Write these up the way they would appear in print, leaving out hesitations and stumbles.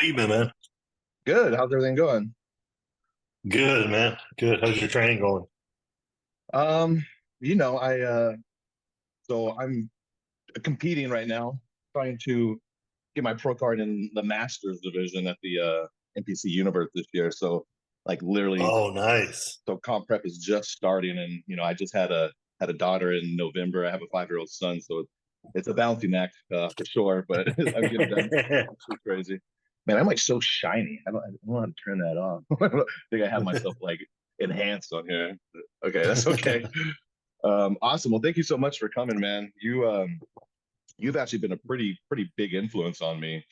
you been, man? Good. How's everything going? Good, man. Good. How's your training going? Um, I so I'm competing right now, trying to get my pro card in the Masters division at the NPC Universe this year. So like literally, Oh, nice. so comp prep is just starting, and I just had a daughter in November. I have a 5-year-old son, so it's a balancing act for sure. But I'm getting done. It's so crazy. Man, I'm like so shiny. I don't want to turn that off. I think I have myself like enhanced on here. Okay, that's okay. Awesome. Well, thank you so much for coming, man. You've actually been a pretty big influence on me,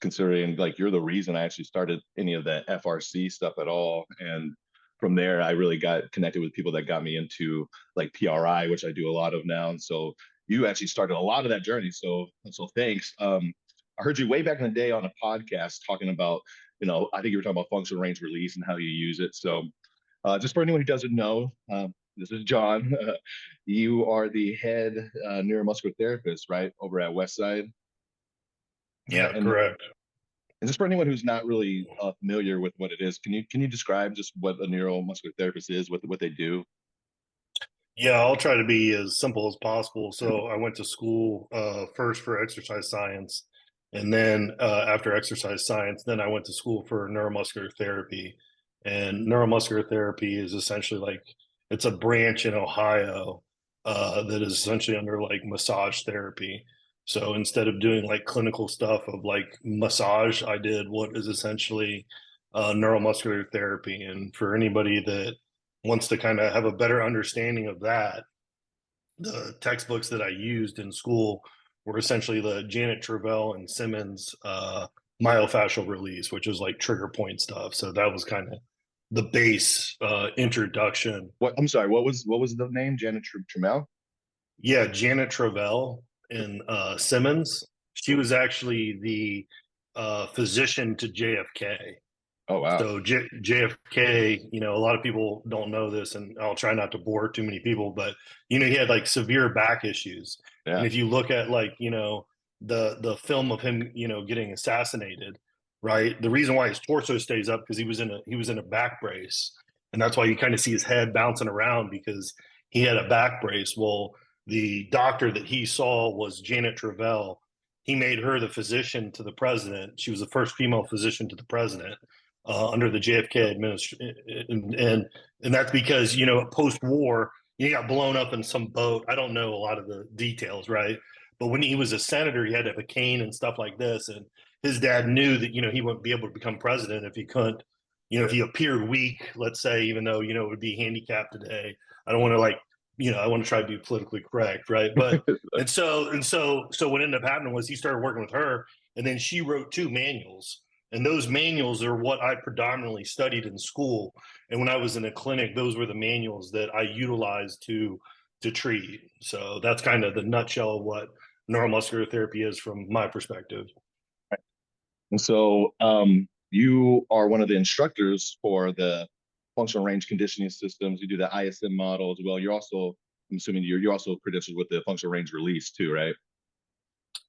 considering like you're the reason I actually started any of the FRC stuff at all. And from there, I really got connected with people that got me into like PRI, which I do a lot of now. And so you actually started a lot of that journey. So thanks. I heard you way back in the day on a podcast talking about, I think you were talking about functional range release and how you use it. So just for anyone who doesn't know, this is John. You are the head neuromuscular therapist, right, over at Westside. Yeah, And correct. just for anyone who's not really familiar with what it is, can you describe just what a neuromuscular therapist is, what they do? Yeah, I'll try to be as simple as possible. So I went to school first for exercise science, and then after exercise science, then I went to school for neuromuscular therapy. And neuromuscular therapy is essentially like it's a branch in Ohio that is essentially under like massage therapy. So instead of doing like clinical stuff of like massage, I did what is essentially neuromuscular therapy. And for anybody that wants to kind of have a better understanding of that, the textbooks that I used in school were essentially the Janet Travell and Simmons myofascial release, which was like trigger point stuff. So that was kind of the base introduction. What I'm sorry, what was the name? Janet Trammell? Yeah, Janet Travell and Simmons. She was actually the physician to JFK. Oh wow. So JFK, a lot of people don't know this, and I'll try not to bore too many people, but he had like severe back issues. And Yeah. if you look at like, the film of him, getting assassinated, right? The reason why his torso stays up because he was in a back brace. And that's why you kind of see his head bouncing around because he had a back brace. Well, the doctor that he saw was Janet Travell. He made her the physician to the president. She was the first female physician to the president under the JFK administration, and that's because post war he got blown up in some boat. I don't know a lot of the details, right? But when he was a senator, he had to have a cane and stuff like this, and his dad knew that he wouldn't be able to become president if he couldn't. If he appeared weak, let's say, even though it would be handicapped today. I don't want to like I want to try to be politically correct, right? But and so what ended up happening was he started working with her, and then she wrote 2 manuals, and those manuals are what I predominantly studied in school. And when I was in a clinic, those were the manuals that I utilized to treat. So that's kind of the nutshell of what neuromuscular therapy is from my perspective. And so you are one of the instructors for the functional range conditioning systems. You do the ISM model as well. You're also, I'm assuming you're also credentialed with the functional range release too, right?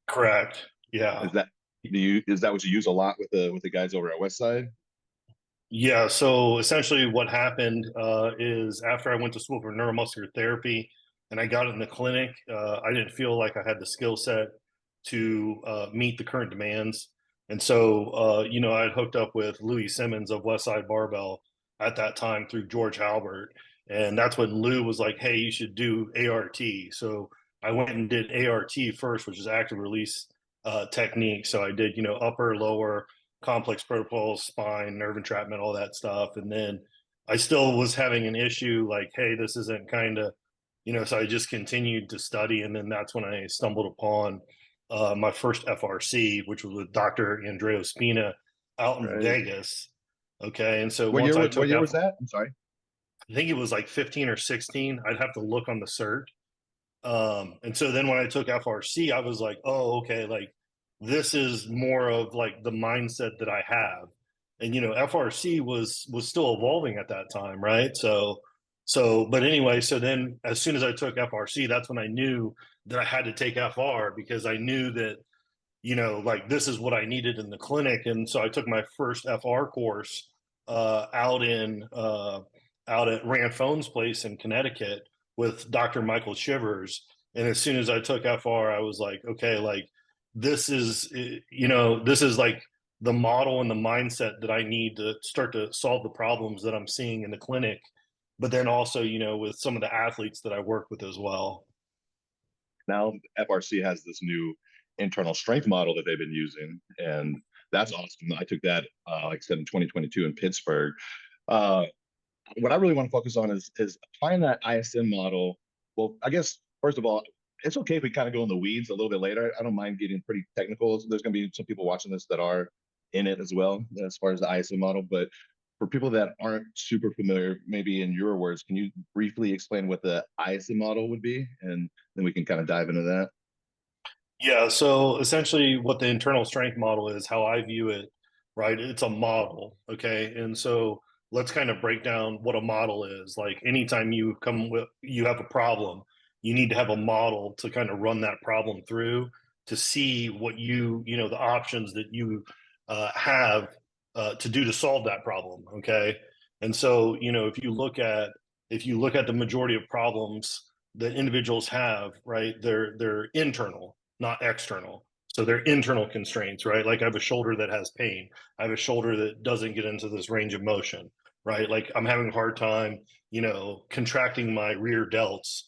Correct. Is Yeah. that is that what you use a lot with the guys over at Westside? Yeah. So essentially, what happened is after I went to school for neuromuscular therapy and I got in the clinic, I didn't feel like I had the skill set to meet the current demands. And so, I had hooked up with Louie Simmons of Westside Barbell at that time through George Halbert. And that's when Lou was like, hey, you should do ART. So I went and did ART first, which is active release technique. So I did, upper, lower, complex protocols, spine, nerve entrapment, all that stuff. And then I still was having an issue like, hey, this isn't kind of, so I just continued to study. And then that's when I stumbled upon my first FRC, which was with Dr. Andreo Spina out in Right. Vegas. Okay. And so What once year I what took year F, was that? I'm sorry. I think it was like 15 or 16. I'd have to look on the cert. And so then when I took FRC, I was like, oh, okay, like this is more of like the mindset that I have. And FRC was still evolving at that time, right? But anyway, so then as soon as I took FRC, that's when I knew that I had to take FR because I knew that like this is what I needed in the clinic. And so I took my first FR course out at Rand Phone's place in Connecticut with Dr. Michael Shivers. And as soon as I took FR, I was like, okay, like this is, this is like the model and the mindset that I need to start to solve the problems that I'm seeing in the clinic, but then also, with some of the athletes that I work with as well. Now FRC has this new internal strength model that they've been using, and that's awesome. I took that, like I said, in 2022 in Pittsburgh. Uh, what I really want to focus on is applying that ISM model. Well, I guess first of all, it's okay if we kind of go in the weeds a little bit later. I don't mind getting pretty technical. There's going to be some people watching this that are in it as well, as far as the ISM model. But for people that aren't super familiar, maybe in your words, can you briefly explain what the ISM model would be, and then we can kind of dive into that? Yeah, so essentially what the internal strength model is, how I view it, right? It's a model, okay? And so let's kind of break down what a model is. Like anytime you have a problem, you need to have a model to kind of run that problem through to see what the options that you have to do to solve that problem, okay? And so, if you look at the majority of problems that individuals have, right, they're internal, not external. So they're internal constraints, right? Like I have a shoulder that has pain. I have a shoulder that doesn't get into this range of motion, right? Like I'm having a hard time, contracting my rear delts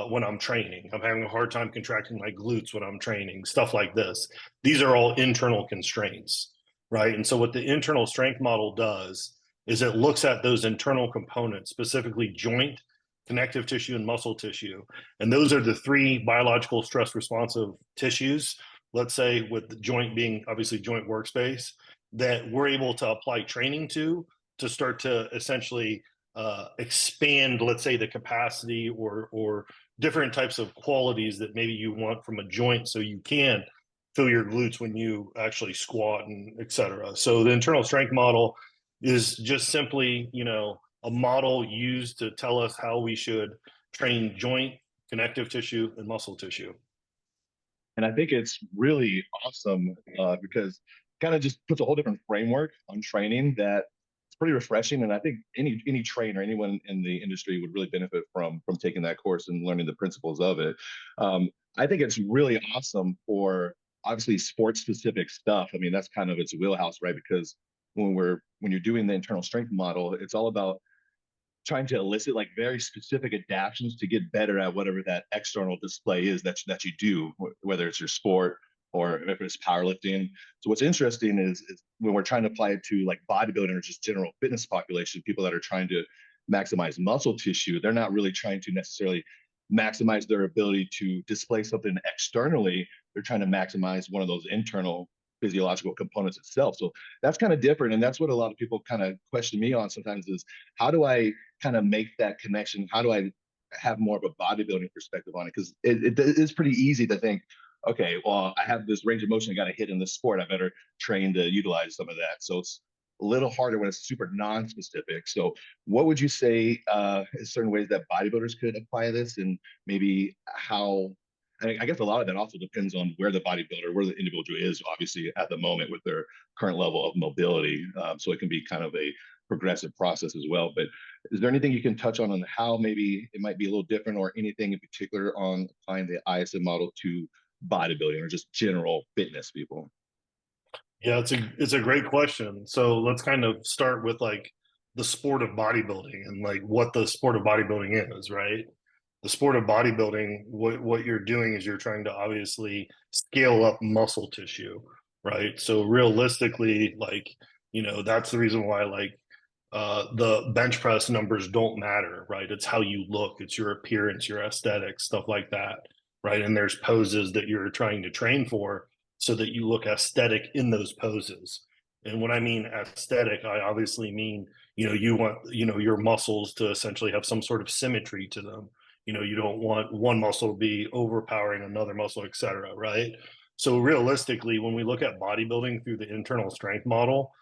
when I'm training. I'm having a hard time contracting my glutes when I'm training, stuff like this. These are all internal constraints, right? And so what the internal strength model does is it looks at those internal components, specifically joint, connective tissue, and muscle tissue. And those are the three biological stress responsive tissues, let's say with the joint being obviously joint workspace, that we're able to apply training to start to essentially expand, let's say, the capacity or different types of qualities that maybe you want from a joint so you can feel your glutes when you actually squat and et cetera. So the internal strength model is just simply, a model used to tell us how we should train joint, connective tissue, and muscle tissue. And I think it's really awesome, because kind of just puts a whole different framework on training that it's pretty refreshing. And I think any trainer, anyone in the industry would really benefit from taking that course and learning the principles of it. I think it's really awesome for obviously sports specific stuff. I mean, that's kind of its wheelhouse, right? Because when you're doing the internal strength model, it's all about trying to elicit like very specific adaptions to get better at whatever that external display is that you do, whether it's your sport or if it's powerlifting. So what's interesting is when we're trying to apply it to like bodybuilding or just general fitness population, people that are trying to maximize muscle tissue, they're not really trying to necessarily maximize their ability to display something externally. They're trying to maximize one of those internal physiological components itself. So that's kind of different. And that's what a lot of people kind of question me on sometimes is how do I kind of make that connection? How do I have more of a bodybuilding perspective on it? Because it is pretty easy to think, okay, well, I have this range of motion I got to hit in this sport. I better train to utilize some of that. So it's a little harder when it's super non-specific. So what would you say is certain ways that bodybuilders could apply this, and maybe how I guess a lot of that also depends on where the bodybuilder, where the individual is, obviously, at the moment with their current level of mobility. So it can be kind of a progressive process as well. But is there anything you can touch on how maybe it might be a little different, or anything in particular on applying the ISM model to bodybuilding or just general fitness people? Yeah, it's a great question. So let's kind of start with like the sport of bodybuilding and like what the sport of bodybuilding is, right? The sport of bodybuilding, what you're doing is you're trying to obviously scale up muscle tissue, right? So realistically, like, that's the reason why like the bench press numbers don't matter, right? It's how you look, it's your appearance, your aesthetics, stuff like that, right? And there's poses that you're trying to train for so that you look aesthetic in those poses. And when I mean aesthetic, I obviously mean, you want, your muscles to essentially have some sort of symmetry to them. You don't want one muscle to be overpowering another muscle, et cetera, right? So realistically, when we look at bodybuilding through the internal strength model,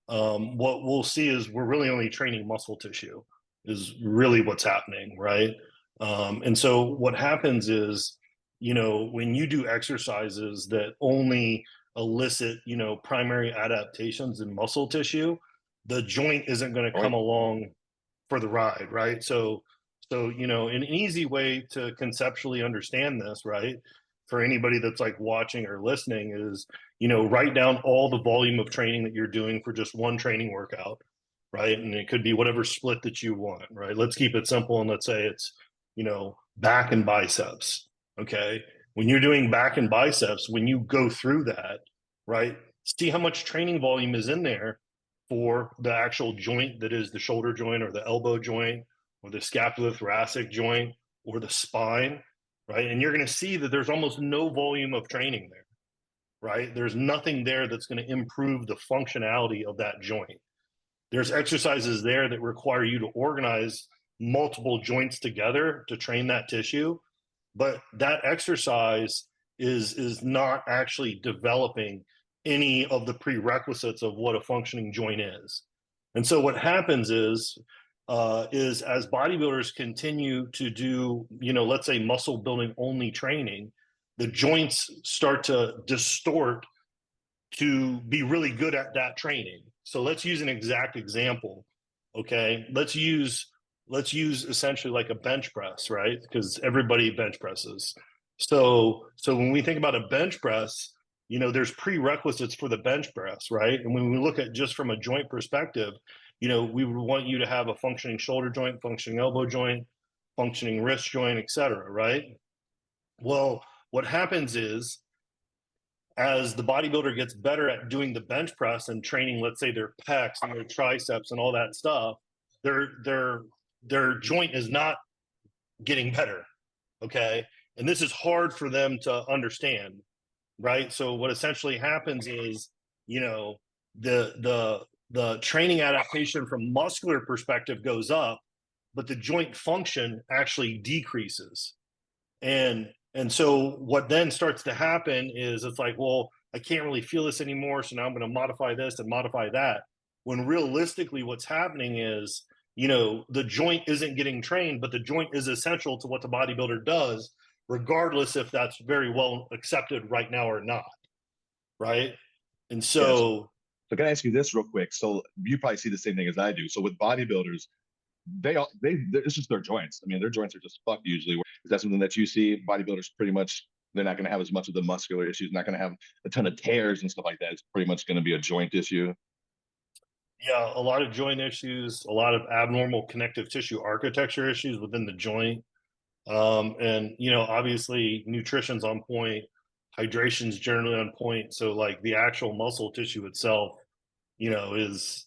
what we'll see is we're really only training muscle tissue is really what's happening, right? And so what happens is, you know, when you do exercises that only elicit, you know, primary adaptations in muscle tissue, the joint isn't going to come along for the ride, right? So, you know, an easy way to conceptually understand this, right, for anybody that's like watching or listening is, you know, write down all the volume of training that you're doing for just one training workout, right? And it could be whatever split that you want, right? Let's keep it simple and let's say it's, you know, back and biceps, okay? When you're doing back and biceps, when you go through that, right, see how much training volume is in there for the actual joint that is the shoulder joint or the elbow joint or the scapulothoracic joint or the spine, right? And you're going to see that there's almost no volume of training there, right? There's nothing there that's going to improve the functionality of that joint. There's exercises there that require you to organize multiple joints together to train that tissue, but that exercise is not actually developing any of the prerequisites of what a functioning joint is. And so what happens is as bodybuilders continue to do, you know, let's say muscle building only training, the joints start to distort to be really good at that training. So let's use an exact example. Okay, let's use essentially like a bench press, right? Because everybody bench presses. So when we think about a bench press, you know, there's prerequisites for the bench press, right? And when we look at just from a joint perspective, you know, we would want you to have a functioning shoulder joint, functioning elbow joint, functioning wrist joint, et cetera, right? Well, what happens is as the bodybuilder gets better at doing the bench press and training, let's say their pecs and their triceps and all that stuff, their joint is not getting better. Okay. And this is hard for them to understand, right? So what essentially happens is, you know, the training adaptation from muscular perspective goes up, but the joint function actually decreases. And so what then starts to happen is it's like, well, I can't really feel this anymore, so now I'm going to modify this and modify that. When realistically what's happening is, you know, the joint isn't getting trained, but the joint is essential to what the bodybuilder does, regardless if that's very well accepted right now or not, right? And so So can I ask you this real quick? So you probably see the same thing as I do. So with bodybuilders, it's just their joints. I mean, their joints are just fucked usually. Is that something that you see? Bodybuilders pretty much, they're not going to have as much of the muscular issues, not going to have a ton of tears and stuff like that. It's pretty much going to be a joint issue. yeah, a lot of joint issues, a lot of abnormal connective tissue architecture issues within the joint. And you know, obviously nutrition's on point, hydration's generally on point. So like the actual muscle tissue itself, you know, is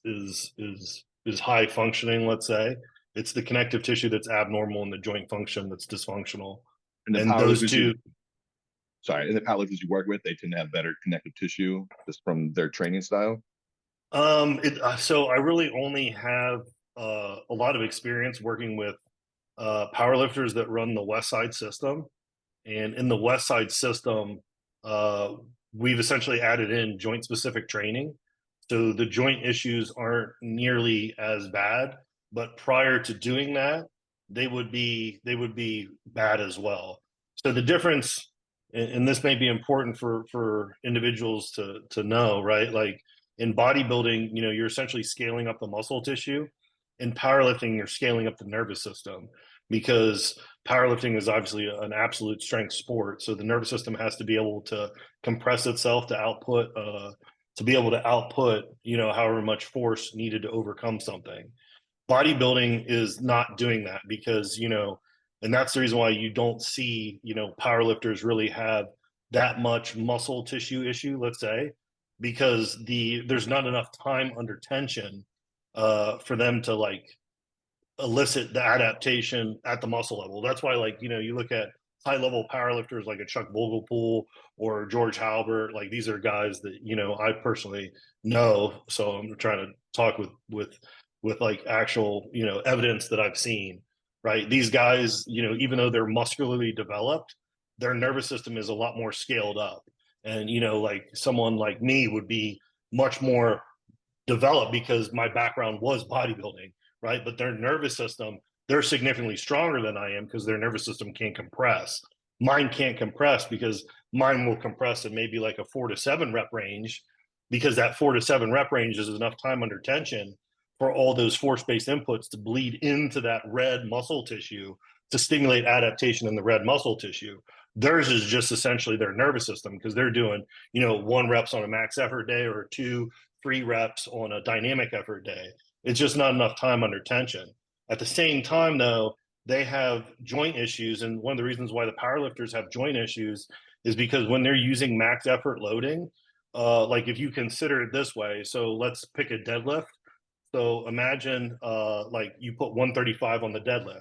high functioning, let's say. It's the connective tissue that's abnormal and the joint function that's dysfunctional. And the And those powerlifters two, and the powerlifters you work with, they tend to have better connective tissue just from their training style. so I really only have a lot of experience working with powerlifters that run the Westside system. And in the Westside system, uh, we've essentially added in joint specific training. So the joint issues aren't nearly as bad, but prior to doing that, they would be bad as well. So the difference, and this may be important for individuals to know, right? Like in bodybuilding, you know, you're essentially scaling up the muscle tissue. In powerlifting, you're scaling up the nervous system because powerlifting is obviously an absolute strength sport. So the nervous system has to be able to compress itself to be able to output, you know, however much force needed to overcome something. Bodybuilding is not doing that because, you know, and that's the reason why you don't see, you know, powerlifters really have that much muscle tissue issue, let's say, because there's not enough time under tension for them to like elicit the adaptation at the muscle level. That's why, like, you know, you look at high level powerlifters like a Chuck Vogelpool or George Halbert, like these are guys that, you know, I personally know. So I'm trying to talk with like actual, you know, evidence that I've seen, right? These guys, you know, even though they're muscularly developed, their nervous system is a lot more scaled up. And, you know, like someone like me would be much more developed because my background was bodybuilding, right? But their nervous system, they're significantly stronger than I am because their nervous system can't compress. Mine can't compress because mine will compress in maybe like a 4 to 7 rep range, because that 4 to 7 rep range is enough time under tension for all those force-based inputs to bleed into that red muscle tissue to stimulate adaptation in the red muscle tissue. Theirs is just essentially their nervous system, because they're doing, 1 reps on a max effort day, or 2, 3 reps on a dynamic effort day. It's just not enough time under tension. At the same time, though, they have joint issues. And one of the reasons why the powerlifters have joint issues is because when they're using max effort loading, like if you consider it this way, so let's pick a deadlift. So imagine like you put 135 on the deadlift.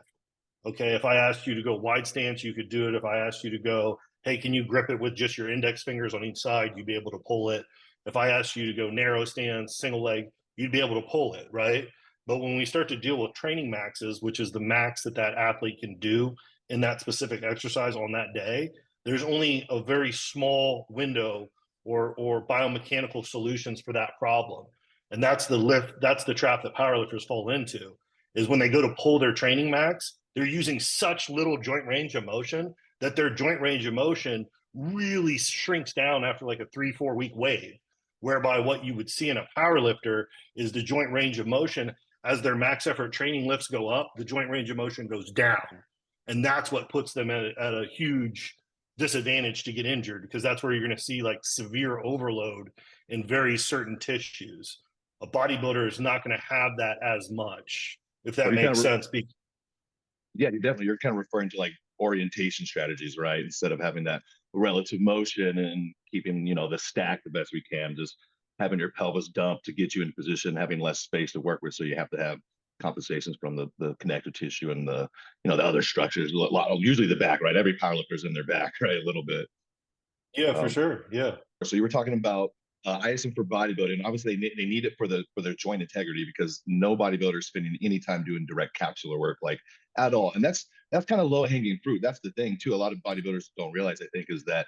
Okay, if I asked you to go wide stance, you could do it. If I asked you to go, hey, can you grip it with just your index fingers on each side, you'd be able to pull it. If I asked you to go narrow stance, single leg, you'd be able to pull it, right? But when we start to deal with training maxes, which is the max that that athlete can do in that specific exercise on that day, there's only a very small window or biomechanical solutions for that problem. And that's the trap that powerlifters fall into, is when they go to pull their training max, they're using such little joint range of motion that their joint range of motion really shrinks down after like a 3-4 week wave. Whereby what you would see in a power lifter is the joint range of motion, as their max effort training lifts go up, the joint range of motion goes down. And that's what puts them at a huge disadvantage to get injured, because that's where you're going to see like severe overload in very certain tissues. A bodybuilder is not going to have that as much, if that makes sense. Yeah, you're kind of referring to like orientation strategies, right? Instead of having that relative motion and keeping, the stack the best we can, just having your pelvis dump to get you in position, having less space to work with. So you have to have compensations from the connective tissue and the other structures, usually the back, right? Every powerlifter's in their back, right? A little bit. Yeah, for sure. Yeah. So you were talking about ISM for bodybuilding. Obviously, they need it for their joint integrity, because no bodybuilder is spending any time doing direct capsular work like at all, and that's kind of low hanging fruit. That's the thing too. A lot of bodybuilders don't realize, I think, is that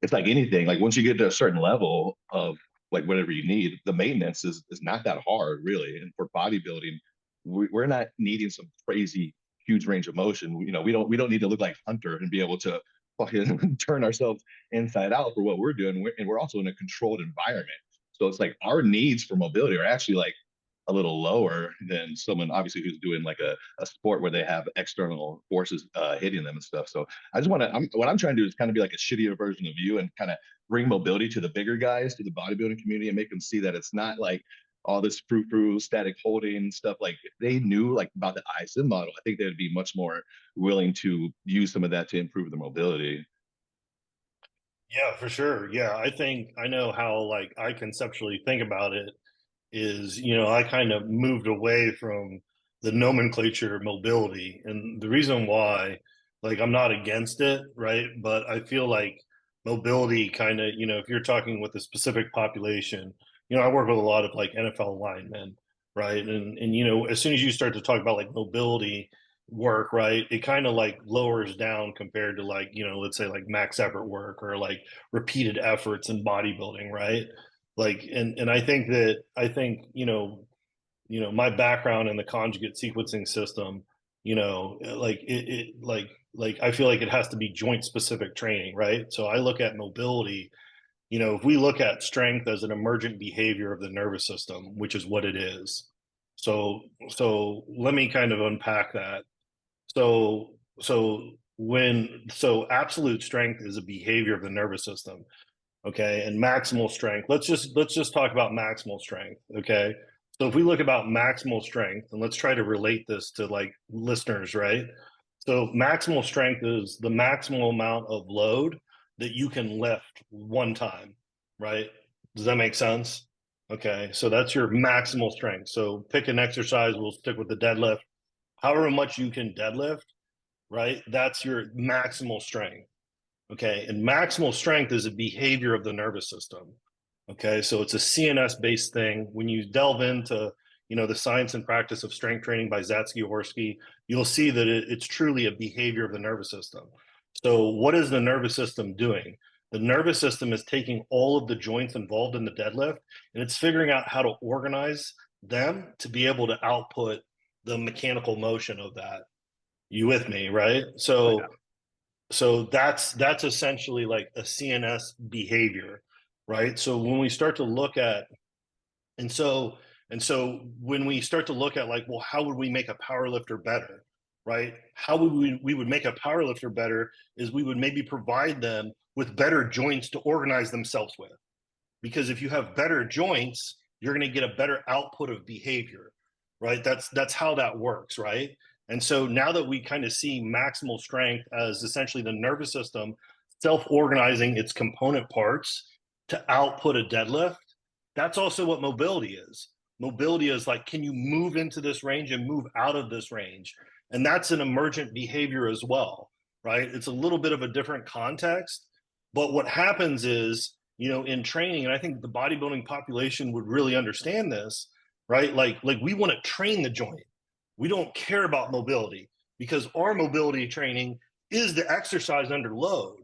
it's like anything. Like once you get to a certain level of like whatever you need, the maintenance is not that hard really. And for bodybuilding, we're not needing some crazy huge range of motion. We don't need to look like Hunter and be able to fucking turn ourselves inside out for what we're doing. And we're also in a controlled environment. So it's like our needs for mobility are actually like a little lower than someone obviously who's doing like a sport where they have external forces hitting them and stuff. So I just what I'm trying to do is kind of be like a shittier version of you and kind of bring mobility to the bigger guys, to the bodybuilding community, and make them see that it's not like all this frou-frou static holding stuff. Like if they knew like about the ISM model, I think they'd be much more willing to use some of that to improve their mobility. Yeah, for sure. Yeah, I think I know how like I conceptually think about it is, I kind of moved away from the nomenclature of mobility. And the reason why, like, I'm not against it, right? But I feel like mobility kind of, if you're talking with a specific population, I work with a lot of like NFL linemen, right? And as soon as you start to talk about like mobility work, right, it kind of like lowers down compared to like, let's say like max effort work or like repeated efforts in bodybuilding, right? Like, and I think my background in the conjugate sequencing system, like like I feel like it has to be joint specific training, right? So I look at mobility, if we look at strength as an emergent behavior of the nervous system, which is what it is. So let me kind of unpack that. So absolute strength is a behavior of the nervous system. Okay, and maximal strength, let's just talk about maximal strength. Okay, so if we look about maximal strength, and let's try to relate this to like listeners, right? So maximal strength is the maximal amount of load that you can lift one time, right? Does that make sense? Okay, so that's your maximal strength. So pick an exercise, we'll stick with the deadlift. However much you can deadlift, right, that's your maximal strength. Okay, and maximal strength is a behavior of the nervous system. Okay, so it's a CNS based thing. When you delve into the science and practice of strength training by Zatsky-Horsky, you'll see that it's truly a behavior of the nervous system. So what is the nervous system doing? The nervous system is taking all of the joints involved in the deadlift, and it's figuring out how to organize them to be able to output the mechanical motion of that. You with me, right? So So that's essentially like a CNS behavior, right? So when we start to look at, and so when we start to look at like, well, how would we make a power lifter better, right? How would we would make a power lifter better is we would maybe provide them with better joints to organize themselves with, because if you have better joints, you're going to get a better output of behavior, right? That's how that works, right? And so now that we kind of see maximal strength as essentially the nervous system self-organizing its component parts to output a deadlift, that's also what mobility is. Mobility is like, can you move into this range and move out of this range? And that's an emergent behavior as well, right? It's a little bit of a different context, but what happens is, in training, and I think the bodybuilding population would really understand this, right? Like we want to train the joint. We don't care about mobility because our mobility training is the exercise under load.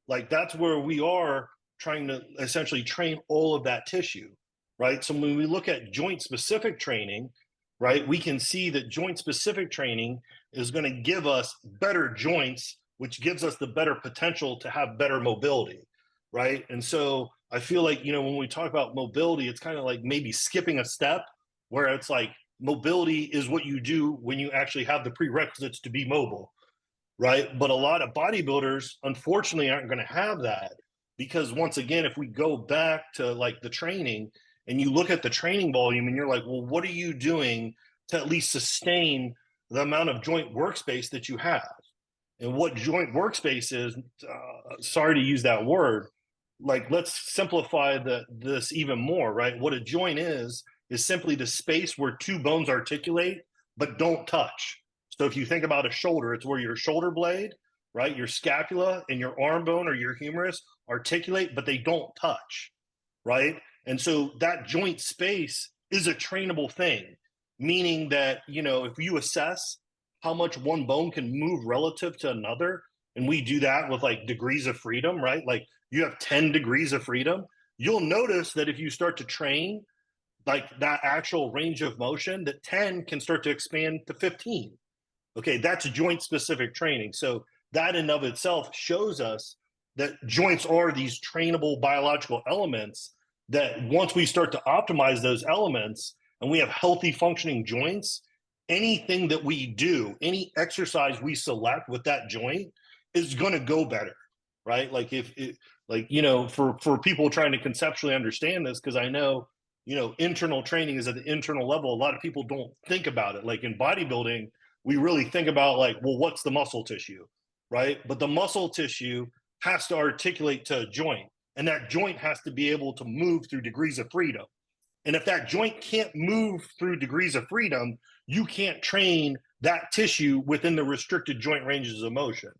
Like that's where we are trying to essentially train all of that tissue, right? So when we look at joint specific training, right, we can see that joint specific training is going to give us better joints, which gives us the better potential to have better mobility, right? And so I feel like, when we talk about mobility, it's kind of like maybe skipping a step where it's like mobility is what you do when you actually have the prerequisites to be mobile, right? But a lot of bodybuilders, unfortunately, aren't going to have that because, once again, if we go back to like the training and you look at the training volume and you're like, well, what are you doing to at least sustain the amount of joint workspace that you have? And what joint workspace is, sorry to use that word, like let's simplify this even more, right? What a joint is simply the space where two bones articulate but don't touch. So if you think about a shoulder, it's where your shoulder blade, right, your scapula and your arm bone or your humerus articulate, but they don't touch, right? And so that joint space is a trainable thing, meaning that, if you assess how much one bone can move relative to another, and we do that with like degrees of freedom, right? Like you have 10 degrees of freedom, you'll notice that if you start to train like that actual range of motion, that 10 can start to expand to 15. Okay, that's joint specific training. So that in of itself shows us that joints are these trainable biological elements that once we start to optimize those elements and we have healthy functioning joints, anything that we do, any exercise we select with that joint is going to go better, right? Like if it, like, for people trying to conceptually understand this, because I know, internal training is at the internal level. A lot of people don't think about it. Like in bodybuilding, we really think about like, well, what's the muscle tissue, right? But the muscle tissue has to articulate to a joint, and that joint has to be able to move through degrees of freedom. And if that joint can't move through degrees of freedom, you can't train that tissue within the restricted joint ranges of motion.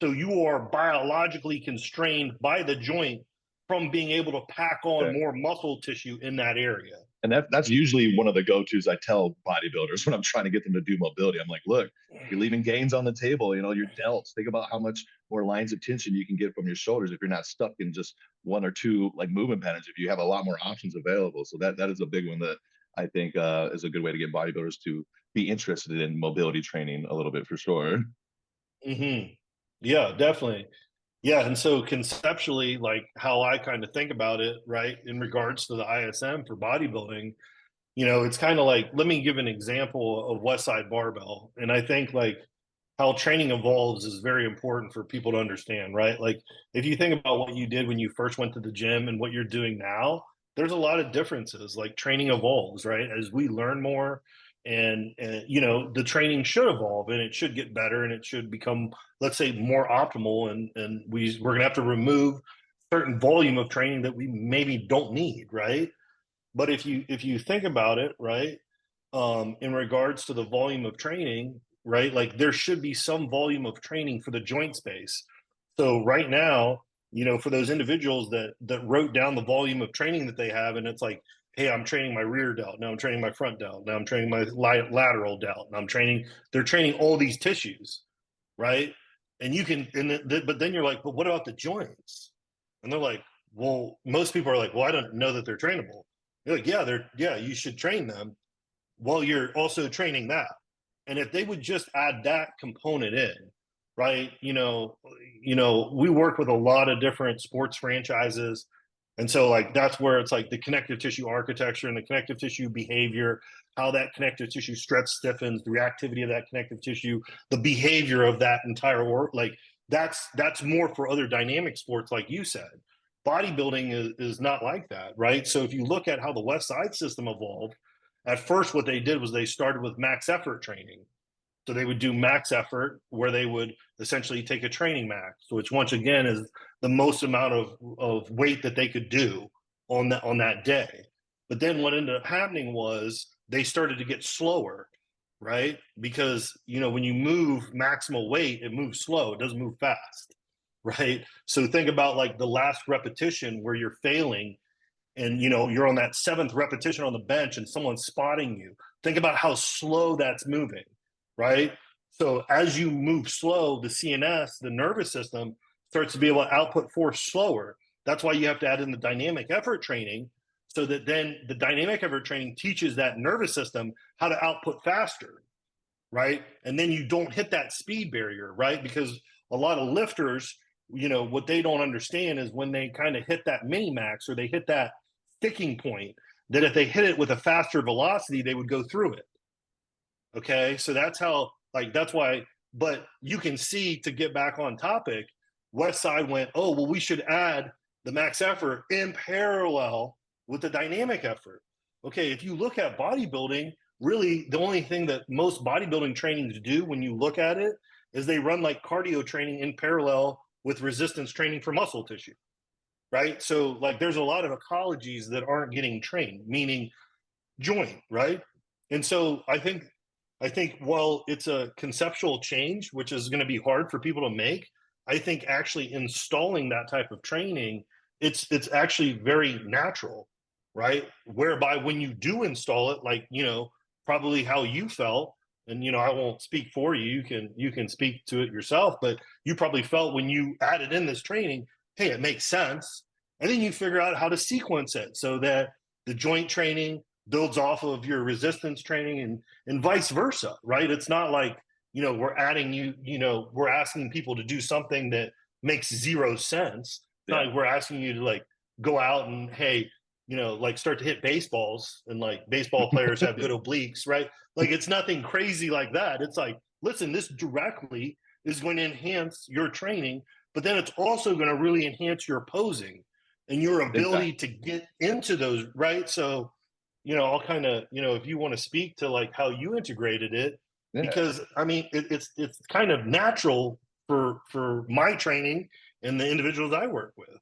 So you are biologically constrained by the joint from being able to pack on more muscle tissue in that area. And that's usually one of the go-tos I tell bodybuilders when I'm trying to get them to do mobility. I'm like, look, you're leaving gains on the table, your delts. Think about how much more lines of tension you can get from your shoulders if you're not stuck in just one or two like movement patterns, if you have a lot more options available. So that is a big one that I think is a good way to get bodybuilders to be interested in mobility training a little bit for sure. Mm-hmm. Yeah, definitely. Yeah, and so conceptually, like how I kind of think about it, right, in regards to the ISM for bodybuilding, it's kind of like, let me give an example of Westside Barbell. And I think like how training evolves is very important for people to understand, right? Like if you think about what you did when you first went to the gym and what you're doing now, there's a lot of differences. Like training evolves, right? As we learn more, and the training should evolve and it should get better and it should become, let's say, more optimal. And we're gonna have to remove certain volume of training that we maybe don't need, right? But if you think about it, right, in regards to the volume of training, right, like there should be some volume of training for the joint space. So right now, for those individuals that wrote down the volume of training that they have, and it's like, hey, I'm training my rear delt, now I'm training my front delt, now I'm training my lateral delt, and they're training all these tissues, right? And you can, but then you're like, but what about the joints? And they're like, well, most people are like, well, I don't know that they're trainable. You're like, yeah, you should train them while you're also training that. And if they would just add that component in, right? We work with a lot of different sports franchises. And so like that's where it's like the connective tissue architecture and the connective tissue behavior, how that connective tissue stretch stiffens, the reactivity of that connective tissue, the behavior of that entire work. Like that's more for other dynamic sports, like you said. Bodybuilding is not like that, right? So if you look at how the Westside system evolved, at first what they did was they started with max effort training. So they would do max effort where they would essentially take a training max, which once again is the most amount of weight that they could do on that day. But then what ended up happening was they started to get slower, right? Because when you move maximal weight, it moves slow, it doesn't move fast, right? So think about like the last repetition where you're failing and you're on that seventh repetition on the bench and someone's spotting you. Think about how slow that's moving, right? So as you move slow, the CNS, the nervous system, starts to be able to output force slower. That's why you have to add in the dynamic effort training, so that then the dynamic effort training teaches that nervous system how to output faster, right? And then you don't hit that speed barrier, right? Because a lot of lifters, what they don't understand is when they kind of hit that mini max or they hit that sticking point, that if they hit it with a faster velocity, they would go through it. Okay. So that's how, like, that's why, but you can see, to get back on topic, Westside went, oh, well, we should add the max effort in parallel with the dynamic effort. Okay. If you look at bodybuilding, really the only thing that most bodybuilding trainings do when you look at it is they run like cardio training in parallel with resistance training for muscle tissue, right? So like there's a lot of ecologies that aren't getting trained, meaning joint, right? And so I think while it's a conceptual change, which is going to be hard for people to make, I think actually installing that type of training, it's actually very natural, right? Whereby when you do install it, like probably how you felt, and I won't speak for you. You can speak to it yourself, but you probably felt when you added in this training, hey, it makes sense, and then you figure out how to sequence it so that the joint training builds off of your resistance training and vice versa, right? It's not like we're adding we're asking people to do something that makes zero sense. It's not like we're asking you to like go out and, hey, like start to hit baseballs, and like baseball players have good obliques, right? Like it's nothing crazy like that. It's like, listen, this directly is going to enhance your training, but then it's also going to really enhance your posing and your ability to get into those, right? So I'll kind of, if you want to speak to like how you integrated it, Yeah. because I mean, it's kind of natural for my training and the individuals I work with.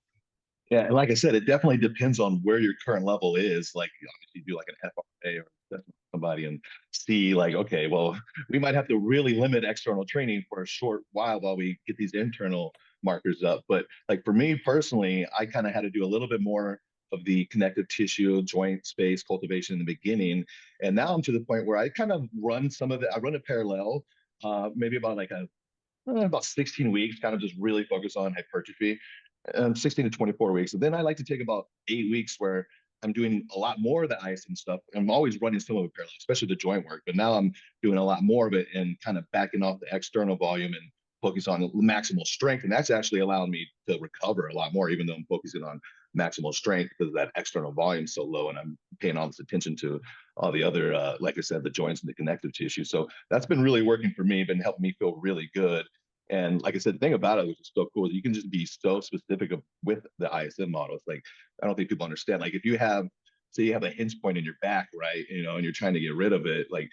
Yeah, and like I said, it definitely depends on where your current level is. Like, you obviously do like an FRA or somebody and see like, okay, well, we might have to really limit external training for a short while we get these internal markers up. But like for me personally, I kind of had to do a little bit more of the connective tissue, joint space cultivation in the beginning. And now I'm to the point where I kind of run some of it. I run it parallel, maybe about like about 16 weeks, kind of just really focus on hypertrophy, 16 to 24 weeks. And then I like to take about 8 weeks where I'm doing a lot more of the ISM stuff. I'm always running some of it parallel, especially the joint work. But now I'm doing a lot more of it and kind of backing off the external volume and focus on maximal strength. And that's actually allowing me to recover a lot more, even though I'm focusing on maximal strength because that external volume is so low and I'm paying all this attention to all the other, like I said, the joints and the connective tissue. So that's been really working for me, been helping me feel really good. And like I said, the thing about it, which is so cool, is you can just be so specific with the ISM model. It's like, I don't think people understand. Like if you have, say you have a hinge point in your back, right, and you're trying to get rid of it, like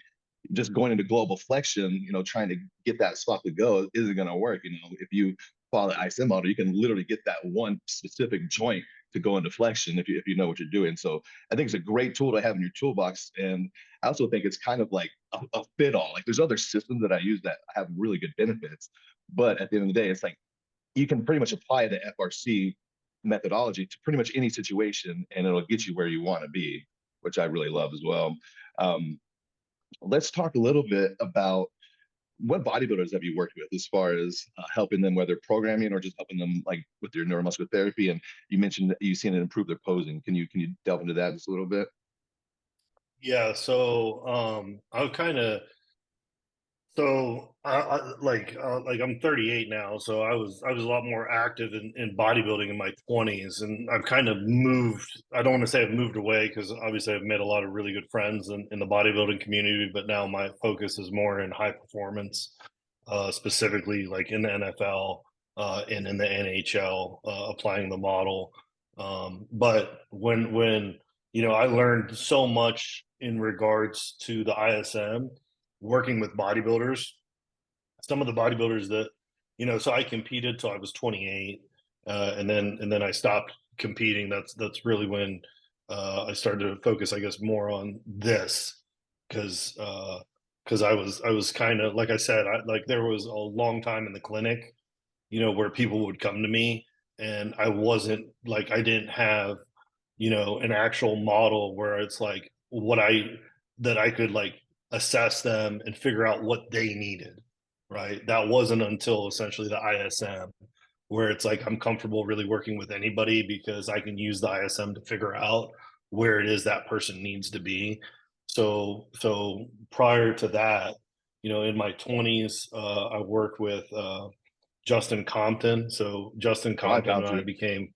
just going into global flexion, trying to get that spot to go isn't going to work. If you follow the ISM model, you can literally get that one specific joint to go into flexion if you know what you're doing. So I think it's a great tool to have in your toolbox. And I also think it's kind of like a fit all. Like there's other systems that I use that have really good benefits. But at the end of the day, it's like you can pretty much apply the FRC methodology to pretty much any situation and it'll get you where you want to be, which I really love as well. Um, let's talk a little bit about what bodybuilders have you worked with as far as helping them, whether programming or just helping them like with their neuromuscular therapy. And you mentioned that you've seen it improve their posing. Can you delve into that just a little bit? Yeah, so I'll kind of So like I'm 38 now, so I was a lot more active in bodybuilding in my 20s, and I've kind of moved. I don't want to say I've moved away because obviously I've made a lot of really good friends in the bodybuilding community, but now my focus is more in high performance, specifically like in the NFL and in the NHL, applying the model. But when I learned so much in regards to the ISM working with bodybuilders, some of the bodybuilders that, so I competed till I was 28, and then I stopped competing. That's really when I started to focus, I guess, more on this, because I was kind of, like I said, like there was a long time in the clinic, where people would come to me, and I wasn't like, I didn't have, an actual model where it's like what I that I could like assess them and figure out what they needed, right? That wasn't until essentially the ISM, where it's like I'm comfortable really working with anybody because I can use the ISM to figure out where it is that person needs to be. So prior to that, in my 20s, I worked with Justin Compton. So Justin Oh, I Compton and found I you. became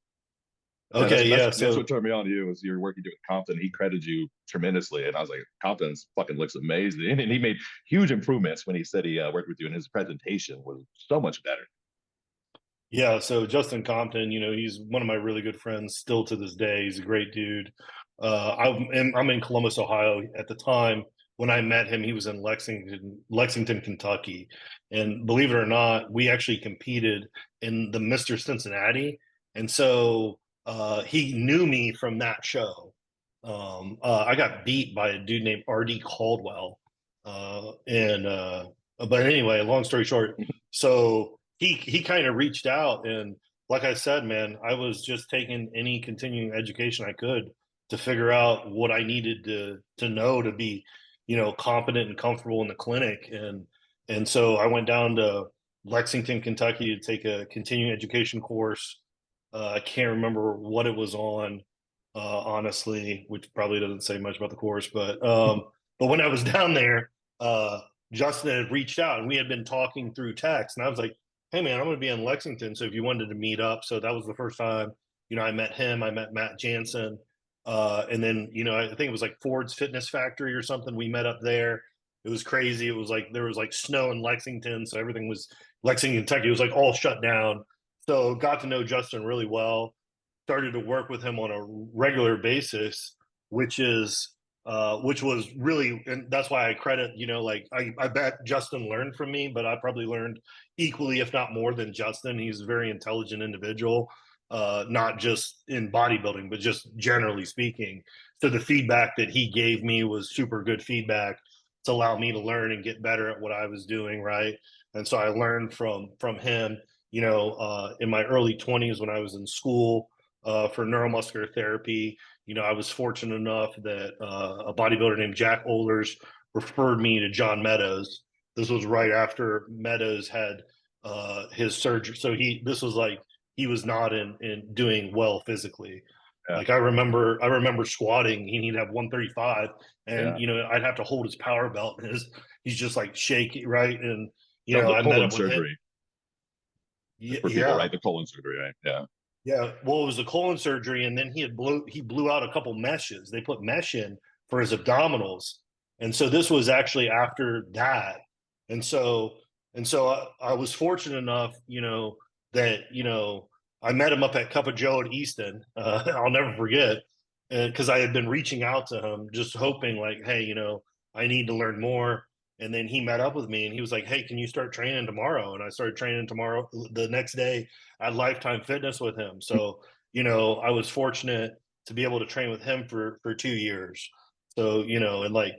Yeah, okay. Yeah. that's So what turned me on to you was your work you do with Compton. He credited you tremendously, and I was like, Compton's fucking looks amazing, and he made huge improvements when he said he worked with you, and his presentation was so much better. yeah, so Justin Compton, he's one of my really good friends still to this day. He's a great dude. I'm in Columbus, Ohio. At the time when I met him, he was in Lexington, Kentucky. And believe it or not, we actually competed in the Mr. Cincinnati. And so he knew me from that show. I got beat by a dude named RD Caldwell. And But anyway, long story short, so he kind of reached out, and like I said, man, I was just taking any continuing education I could to figure out what I needed to know to be, competent and comfortable in the clinic. And so I went down to Lexington, Kentucky to take a continuing education course. I can't remember what it was on, honestly, which probably doesn't say much about the course, but when I was down there, Justin had reached out and we had been talking through text, and I was like, hey man, I'm going to be in Lexington, so if you wanted to meet up. So that was the first time, I met him. I met Matt Jansen, and then I think it was like Ford's Fitness Factory or something. We met up there. It was crazy. It was like there was like snow in Lexington, so everything was Lexington, Kentucky. It was like all shut down. So got to know Justin really well. Started to work with him on a regular basis, which is which was really, and that's why I credit, like I bet Justin learned from me, but I probably learned equally, if not more than Justin. He's a very intelligent individual, not just in bodybuilding, but just generally speaking. So the feedback that he gave me was super good feedback to allow me to learn and get better at what I was doing, right? And so I learned from him, in my early 20s when I was in school for neuromuscular therapy. I was fortunate enough that a bodybuilder named Jack Olders referred me to John Meadows. This was right after Meadows had his surgery. So this was like, he was not in doing well physically. Yeah, Like I remember squatting, he'd have 135, and yeah. I'd have to hold his power belt, and he's just like shaky, right? And The I met colon up with him. surgery for people, Yeah, right? The colon surgery, right? Yeah. yeah, well, it was a colon surgery, and then he blew out a couple meshes. They put mesh in for his abdominals, and so this was actually after that. And so I was fortunate enough, that I met him up at Cup of Joe at Easton. I'll never forget, because I had been reaching out to him, just hoping like, hey, I need to learn more. And then he met up with me, and he was like, hey, can you start training tomorrow? And I started training tomorrow. The next day at Lifetime Fitness with him. So, I was fortunate to be able to train with him for 2 years. So, and like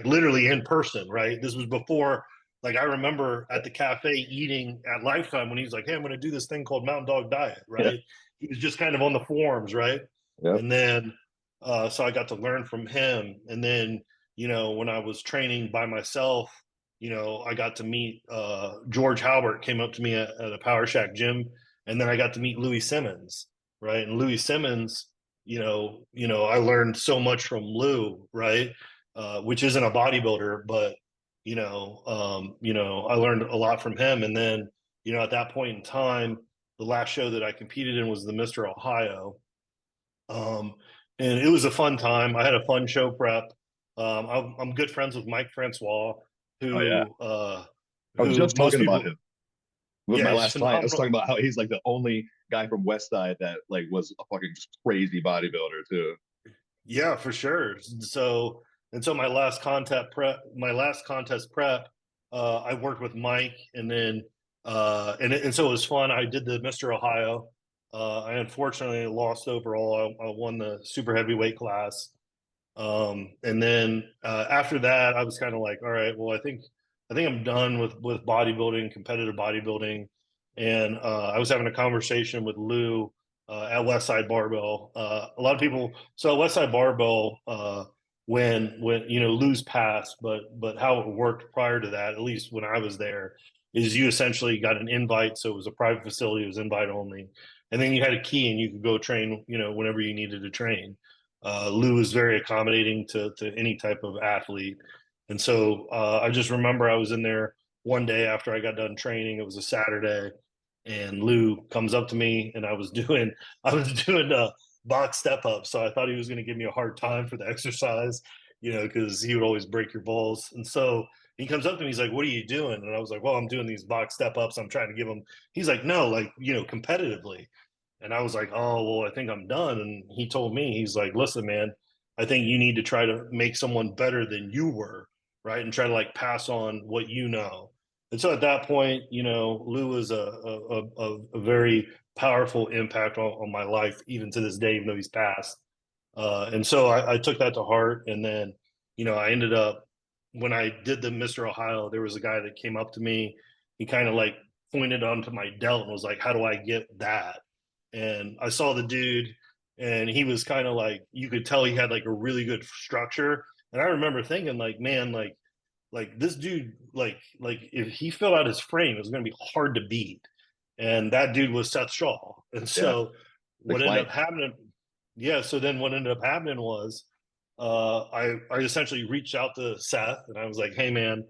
literally in person, right? This was before, like I remember at the cafe eating at Lifetime when he's like, hey, I'm going to do this thing called Mountain Dog Diet, Yeah. right? He was just kind of on the forums, right? Yep. And then so I got to learn from him. And then, when I was training by myself, I got to meet George Halbert came up to me at a Power Shack gym, and then I got to meet Louie Simmons, right? And Louie Simmons, I learned so much from Lou, right? Which isn't a bodybuilder, but I learned a lot from him. And then, at that point in time, the last show that I competed in was the Mr. Ohio. Um, and it was a fun time. I had a fun show prep. I'm good friends with Mike Francois, Oh yeah, I was who just most talking about people, him with yeah, my he's last client. I was talking phenomenal. about how he's like the only guy from Westside that like was a fucking just crazy bodybuilder too. Yeah, for sure. So my last contest prep, I worked with Mike, and then and so it was fun. I did the Mr. Ohio. I unfortunately lost overall. I won the super heavyweight class. And then after that, I was kind of like, all right, well, I think I'm done with bodybuilding, competitive bodybuilding. And I was having a conversation with Lou at Westside Barbell. A lot of people, so at Westside Barbell, when Lou's passed, but how it worked prior to that, at least when I was there, is you essentially got an invite. So it was a private facility, it was invite only, and then you had a key and you could go train, whenever you needed to train. Lou was very accommodating to any type of athlete. And so I just remember I was in there one day after I got done training. It was a Saturday, and Lou comes up to me, and I was doing box step up. So I thought he was going to give me a hard time for the exercise, because he would always break your balls. And so he comes up to me, he's like, "What are you doing?" And I was like, "Well, I'm doing these box step ups. I'm trying to give him." He's like, "No, like, competitively." And I was like, "Oh, well, I think I'm done." And he told me, he's like, "Listen, man, I think you need to try to make someone better than you were, right? And try to like pass on what you know." And so at that point, Lou was a very powerful impact on my life, even to this day, even though he's passed. And so I took that to heart. And then, I ended up, when I did the Mr. Ohio, there was a guy that came up to me. He kind of like pointed onto my delt and was like, "How do I get that?" And I saw the dude, and he was kind of like, you could tell he had like a really good structure. And I remember thinking, like, man, like this dude, like if he filled out his frame, it was going to be hard to beat. And that dude was Seth Shaw. And Yeah, so the what ended client. up happening, yeah. So then what ended up happening was, I essentially reached out to Seth, and I was like, "Hey, man,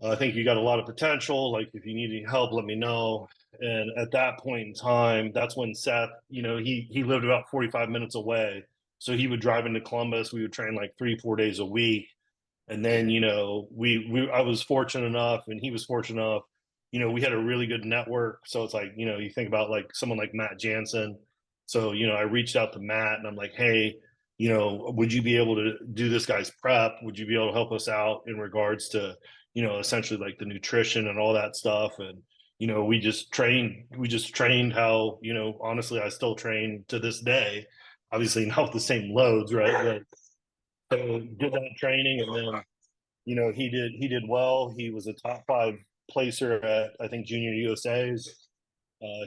I think you got a lot of potential. Like, if you need any help, let me know." And at that point in time, that's when Seth, he lived about 45 minutes away. So he would drive into Columbus. We would train like 3, 4 days a week. And then, we I was fortunate enough, and he was fortunate enough, we had a really good network. So it's like, you think about like someone like Matt Jansen. So, I reached out to Matt, and I'm like, "Hey, would you be able to do this guy's prep? Would you be able to help us out in regards to, essentially like the nutrition and all that stuff?" And, we just trained how, honestly, I still train to this day, obviously not with the same loads, right? But so did that training, and then, he did well. He was a top five placer at, I think, Junior USA's.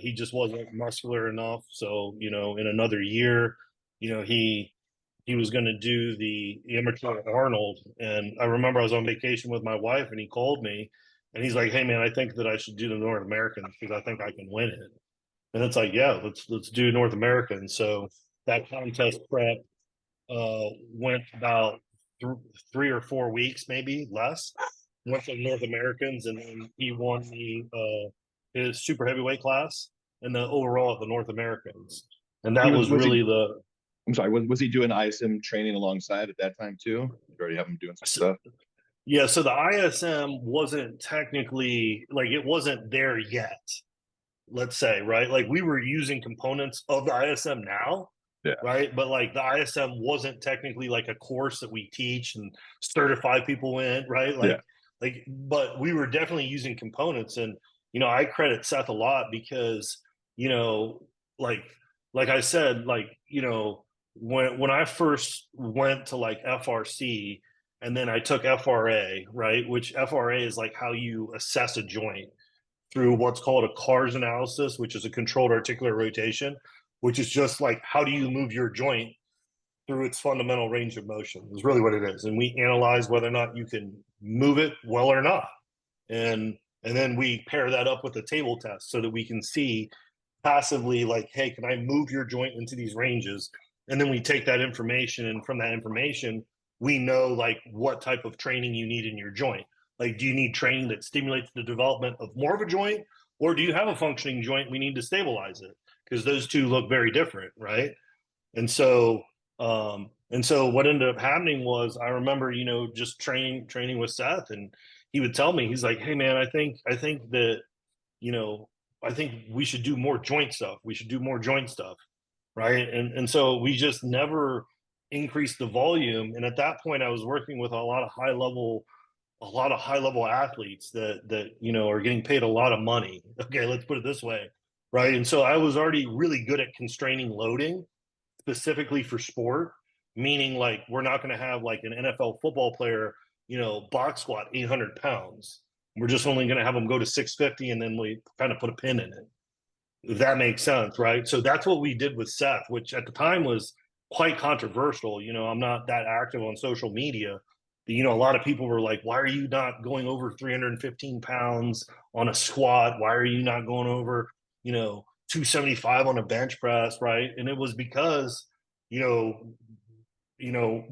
He just wasn't muscular enough. So, in another year, he was going to do the amateur Arnold. And I remember I was on vacation with my wife, and he called me, and he's like, "Hey, man, I think that I should do the North American because I think I can win it." And it's like, "Yeah, let's do North American." So that contest prep went about 3 or 4 weeks, maybe less. Went to North Americans, and then he won his super heavyweight class and the overall at the North Americans. And He that was was was he? really the I'm sorry. Was he doing ISM training alongside at that time too? You already have him doing some stuff. yeah. So the ISM wasn't technically, like, it wasn't there yet. Let's say, right? Like, we were using components of the ISM now, Yeah, right? But like the ISM wasn't technically like a course that we teach and certify people in, right? yeah. But we were definitely using components. And, I credit Seth a lot because, you know, like, like I said, like, when I first went to like FRC, and then I took FRA, right? Which FRA is like how you assess a joint through what's called a CARS analysis, which is a controlled articular rotation, which is just like, how do you move your joint through its fundamental range of motion, is really what it is. And we analyze whether or not you can move it well or not. And then we pair that up with a table test so that we can see passively, like, "Hey, can I move your joint into these ranges?" And then we take that information, and from that information, we know like what type of training you need in your joint. Like, do you need training that stimulates the development of more of a joint, or do you have a functioning joint? We need to stabilize it, because those two look very different, right? And so, what ended up happening was, I remember, just training with Seth, and he would tell me, he's like, "Hey man, I think that, you know, I think we should do more joint stuff. We should do more joint stuff." Right. And so we just never increased the volume. And at that point, I was working with a lot of high level athletes that are getting paid a lot of money. Okay, let's put it this way. Right. And so I was already really good at constraining loading specifically for sport, meaning like we're not going to have like an NFL football player, box squat 800 pounds. We're just only going to have them go to 650, and then we kind of put a pin in it. If that makes sense, right? So that's what we did with Seth, which at the time was quite controversial. I'm not that active on social media. A lot of people were like, "Why are you not going over 315 pounds on a squat? Why are you not going over, 275 on a bench press?" Right? And it was because,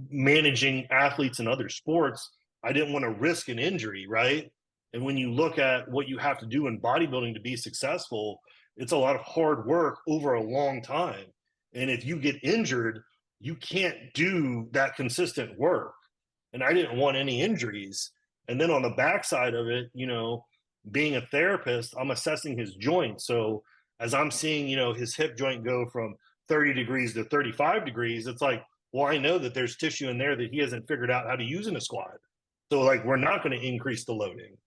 managing athletes in other sports, I didn't want to risk an injury, right? And when you look at what you have to do in bodybuilding to be successful, it's a lot of hard work over a long time. And if you get injured, you can't do that consistent work. And I didn't want any injuries. And then on the backside of it, being a therapist, I'm assessing his joint. So as I'm seeing, his hip joint go from 30 degrees to 35 degrees, it's like, well, I know that there's tissue in there that he hasn't figured out how to use in a squat. So like, we're not going to increase the loading.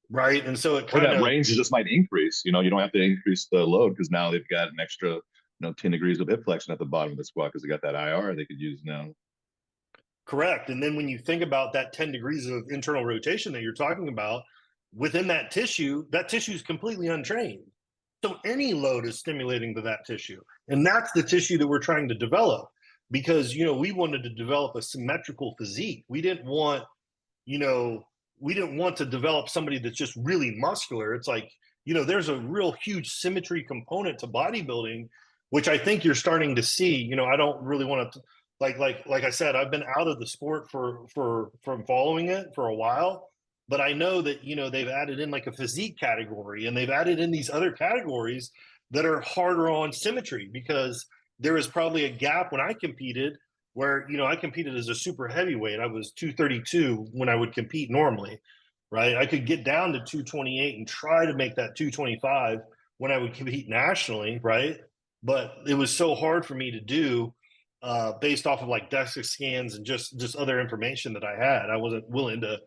Right. And so it kind of, that range just might increase. You don't have to increase the load because now they've got an extra 10 degrees of hip flexion at the bottom of the squat because they got that IR they could use now. Correct. And then when you think about that 10 degrees of internal rotation that you're talking about, within that tissue is completely untrained. So any load is stimulating to that tissue. And that's the tissue that we're trying to develop, because, we wanted to develop a symmetrical physique. We didn't want to develop somebody that's just really muscular. It's like, there's a real huge symmetry component to bodybuilding, which I think you're starting to see. I don't really want to, like I said, I've been out of the sport from following it for a while, but I know that, they've added in like a physique category, and they've added in these other categories that are harder on symmetry, because there was probably a gap when I competed where, I competed as a super heavyweight. I was 232 when I would compete normally, right? I could get down to 228 and try to make that 225 when I would compete nationally, right? But it was so hard for me to do based off of like DEXA scans and just other information that I had. I wasn't willing to,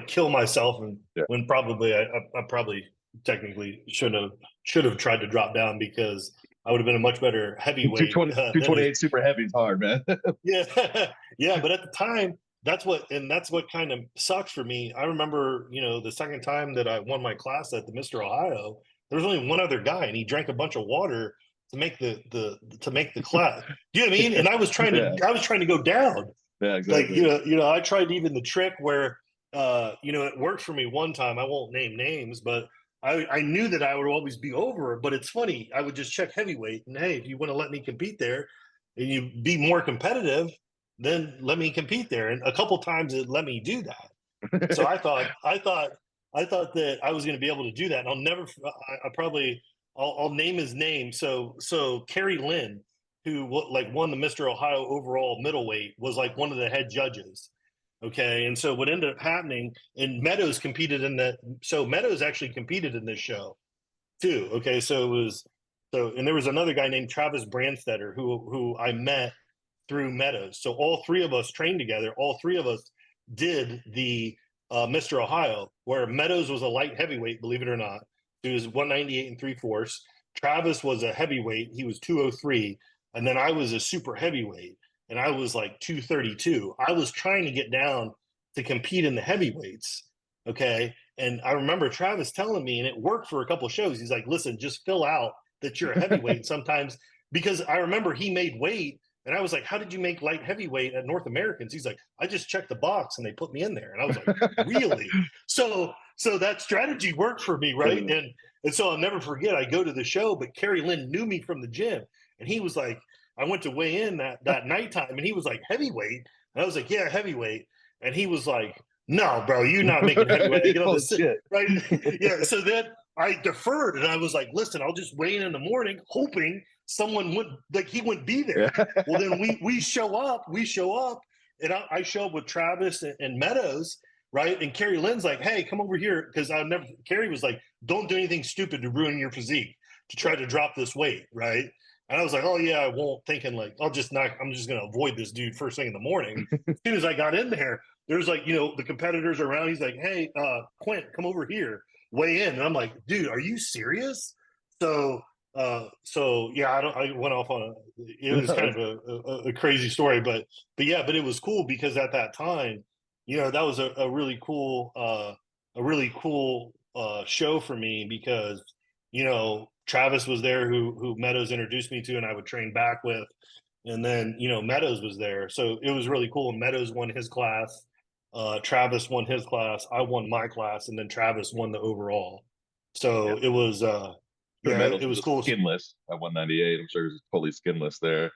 kill myself, and when probably I probably technically should have tried to drop down, because I would have been a much better heavyweight. 228 super heavy is hard, man. Yeah. Yeah. But at the time, that's what kind of sucked for me. I remember, the second time that I won my class at the Mr. Ohio, there was only one other guy, and he drank a bunch of water to make the class. Do you know what I mean? And I was trying to go down. Yeah, exactly. Like, I tried even the trick where, it worked for me one time. I won't name names, but I knew that I would always be over. But it's funny, I would just check heavyweight, and hey, if you want to let me compete there and you be more competitive, then let me compete there. And a couple times it let me do that. So I thought that I was going to be able to do that. And I'll name his name. So Kerry Lynn, who won the Mr. Ohio overall middleweight, was like one of the head judges. Okay. And so what ended up happening, and Meadows actually competed in this show too. Okay. And there was another guy named Travis Brandstetter who I met through Meadows. So all three of us trained together. All three of us did the Mr. Ohio, where Meadows was a light heavyweight, believe it or not. He was 198 3/4. Travis was a heavyweight. He was 203. And then I was a super heavyweight, and I was like 232. I was trying to get down to compete in the heavyweights. Okay. And I remember Travis telling me, and it worked for a couple of shows. He's like, listen, just fill out that you're a heavyweight sometimes, because I remember he made weight, and I was like, how did you make light heavyweight at North Americans? He's like, I just checked the box and they put me in there. And I was like, really? So that strategy worked for me, right? And so I'll never forget, I go to the show, but Kerry Lynn knew me from the gym, and he was like, I went to weigh in that nighttime, and he was like, heavyweight? And I was like, yeah, heavyweight. And he was like, no, bro, you're not making heavyweight. I get on this, Bullshit. right? Yeah. So then I deferred and I was like, listen, I'll just weigh in the morning, hoping someone would, like, he wouldn't be there. Yeah. Well, then we show up, and I show up with Travis and Meadows, right? And Carrie Lynn's like, hey, come over here. Cause Carrie was like, don't do anything stupid to ruin your physique to try to drop this weight, right? And I was like, oh yeah, I won't, thinking like, I'm just gonna avoid this dude first thing in the morning. As soon as I got in there, there's like, the competitors around. He's like, hey, Quint, come over here, weigh in. And I'm like, dude, are you serious? So yeah, I went off on it was kind of a crazy story, but it was cool because at that time, that was a really cool show for me because, Travis was there who Meadows introduced me to and I would train back with. And then, Meadows was there. So it was really cool. And Meadows won his class. Travis won his class. I won my class. And then Travis won the overall. So Yeah. it was, Meadows it was was cool. skinless at 198. I'm sure he was totally skinless there.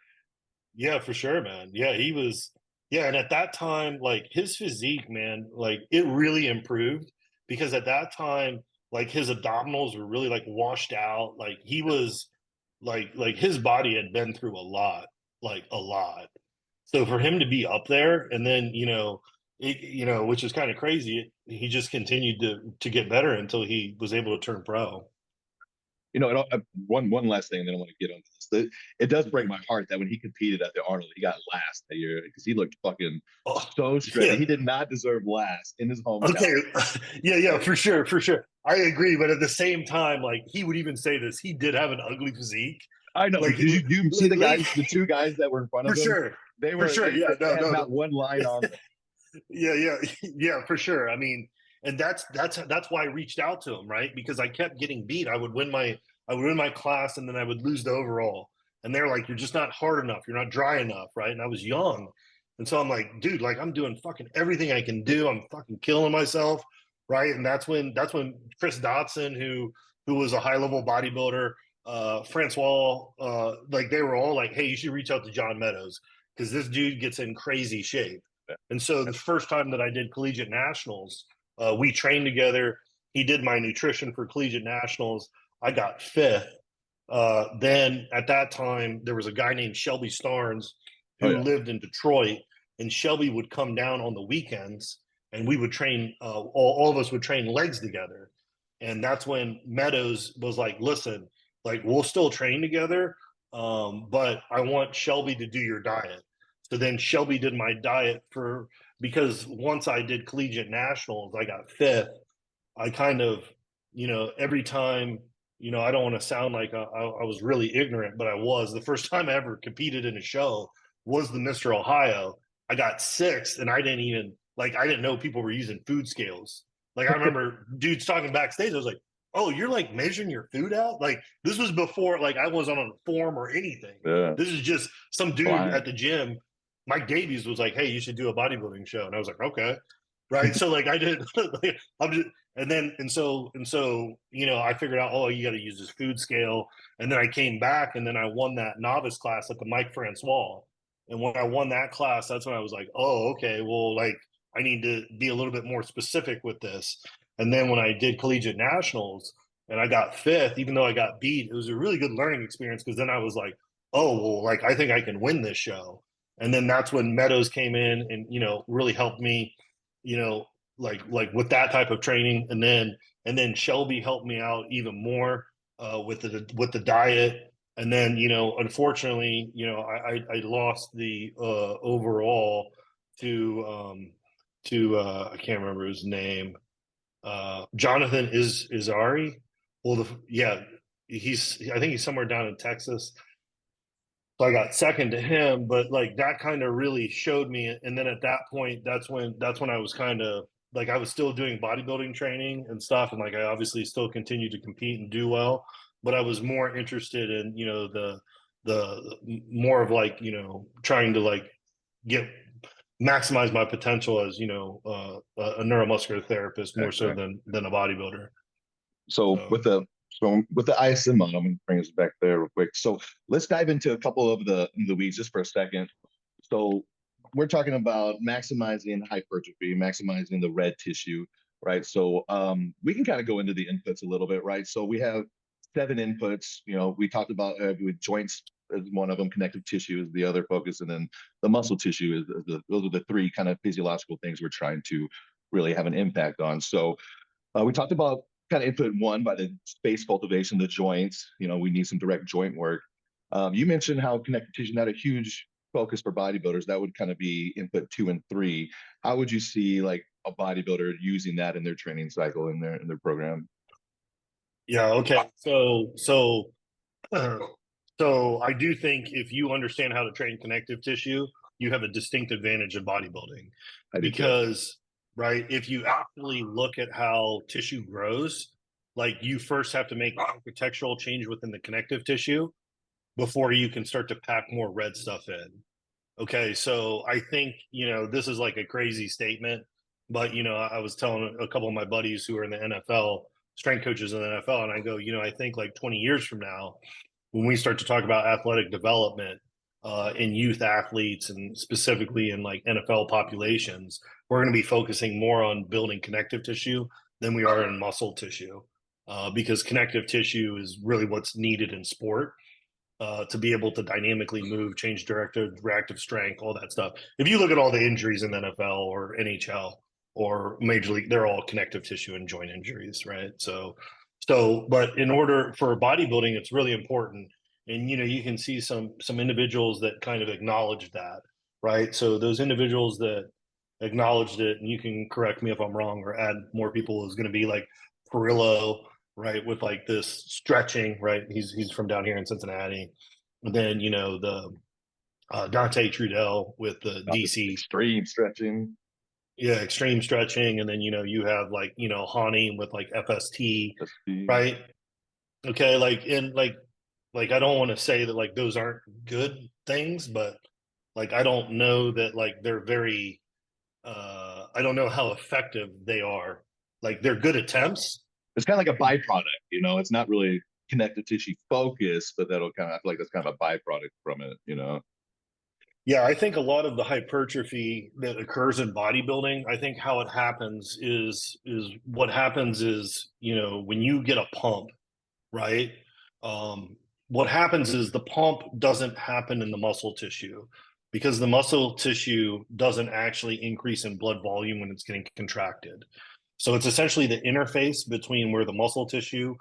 Yeah, for sure, man. Yeah, he was. Yeah, and at that time, like his physique, man, like it really improved because at that time, like his abdominals were really like washed out. Like he was, like his body had been through a lot, like a lot. So for him to be up there, and then which is kind of crazy, he just continued to get better until he was able to turn pro. One last thing, and then I want to get on this. It does break my heart that when he competed at the Arnold, he got last that year because he looked fucking Oh, so shredded. yeah. He did not deserve last in his hometown. Okay. Yeah, for sure. I agree. But at the same time, like he would even say this, he did have an ugly physique. I know. Like, Did you see the like, guys, the two guys that were in front for of him? sure. They For were sure. Yeah. they No, had no, not no. one line on them. Yeah, for sure. I mean, and that's why I reached out to him, right? Because I kept getting beat. I would win my class and then I would lose the overall. And they're like, you're just not hard enough. You're not dry enough, right? And I was young. And so I'm like, dude, like I'm doing fucking everything I can do. I'm fucking killing myself, right? And that's when Chris Dotson, who was a high level bodybuilder, Francois, like they were all like, hey, you should reach out to John Meadows because this dude gets in crazy shape. And so the first time that I did collegiate nationals, we trained together. He did my nutrition for collegiate nationals. I got fifth. Then at that time, there was a guy named Shelby Starnes who lived in Detroit, and Shelby would come down on the weekends, and we would train. All of us would train legs together, and that's when Meadows was like, "Listen, like we'll still train together, but I want Shelby to do your diet." So then Shelby did my diet because once I did collegiate nationals, I got fifth. I kind of, every time, I don't want to sound like I was really ignorant, but I was. The first time I ever competed in a show was the Mr. Ohio. I got sixth, and I didn't know people were using food scales. Like I remember dudes talking backstage. I was like, "Oh, you're like measuring your food out?" Like this was before, like I wasn't on a form or anything. Yeah. This is just some dude Flying. at the gym. Mike Davies was like, "Hey, you should do a bodybuilding show," and I was like, "Okay." Right. So like I did, like, I'm just, and so I figured out, oh, you got to use this food scale, and then I came back, and then I won that novice class at the Mike Francois, and when I won that class, that's when I was like, oh, okay, well, like I need to be a little bit more specific with this, and then when I did collegiate nationals and I got fifth, even though I got beat, it was a really good learning experience because then I was like, oh, well, like I think I can win this show, and then that's when Meadows came in and really helped me, like with that type of training, and then Shelby helped me out even more with the diet, and then unfortunately I lost the overall to I can't remember his name, Jonathan Izari. Well, I think he's somewhere down in Texas. So I got second to him, but like that kind of really showed me. And then at that point, that's when I was kind of like I was still doing bodybuilding training and stuff, and like I obviously still continued to compete and do well, but I was more interested in the more of like trying to like get maximize my potential as a neuromuscular therapist more so than a bodybuilder. So with the ISM model, I'm going to bring us back there real quick. So let's dive into a couple of the weeds just for a second. So we're talking about maximizing hypertrophy, maximizing the red tissue, right? So we can kind of go into the inputs a little bit, right? So we have 7 inputs. You know, we talked about with joints as one of them, connective tissue is the other focus, and then the muscle tissue is those are the 3 kind of physiological things we're trying to really have an impact on. So we talked about kind of input 1 by the space cultivation, the joints. You know, we need some direct joint work. You mentioned how connective tissue not a huge focus for bodybuilders. That would kind of be input 2 and 3. How would you see like a bodybuilder using that in their training cycle in their program? Yeah. Okay. So I do think if you understand how to train connective tissue, you have a distinct advantage in bodybuilding I do too. because, right, if you actually look at how tissue grows, like you first have to make architectural change within the connective tissue before you can start to pack more red stuff in. Okay, so I think, this is like a crazy statement, but, I was telling a couple of my buddies who are in the NFL, strength coaches in the NFL, and I go, I think like 20 years from now, when we start to talk about athletic development in youth athletes and specifically in like NFL populations, we're going to be focusing more on building connective tissue than we are in muscle tissue because connective tissue is really what's needed in sport to be able to dynamically move, change directive, reactive strength, all that stuff. If you look at all the injuries in the NFL or NHL or Major League, they're all connective tissue and joint injuries, right? But in order for bodybuilding, it's really important. And, you can see some individuals that kind of acknowledge that, right? So those individuals that acknowledged it, and you can correct me if I'm wrong or add more people, is going to be like Perillo, right, with like this stretching, right? He's from down here in Cincinnati. And then the Dante Trudell with the DC Extreme stretching. yeah, extreme stretching, and then you have like Hani with like FST, right? Okay, like in like I don't want to say that like those aren't good things, but like I don't know that like they're very I don't know how effective they are. Like they're good attempts. It's kind of like a byproduct, you know. It's not really connective tissue focus, but that'll kind of I feel like that's kind of a byproduct from it, you know. Yeah, I think a lot of the hypertrophy that occurs in bodybuilding, I think how it happens is what happens is, when you get a pump, right? What happens is the pump doesn't happen in the muscle tissue because the muscle tissue doesn't actually increase in blood volume when it's getting contracted. So it's essentially the interface between where the muscle tissue,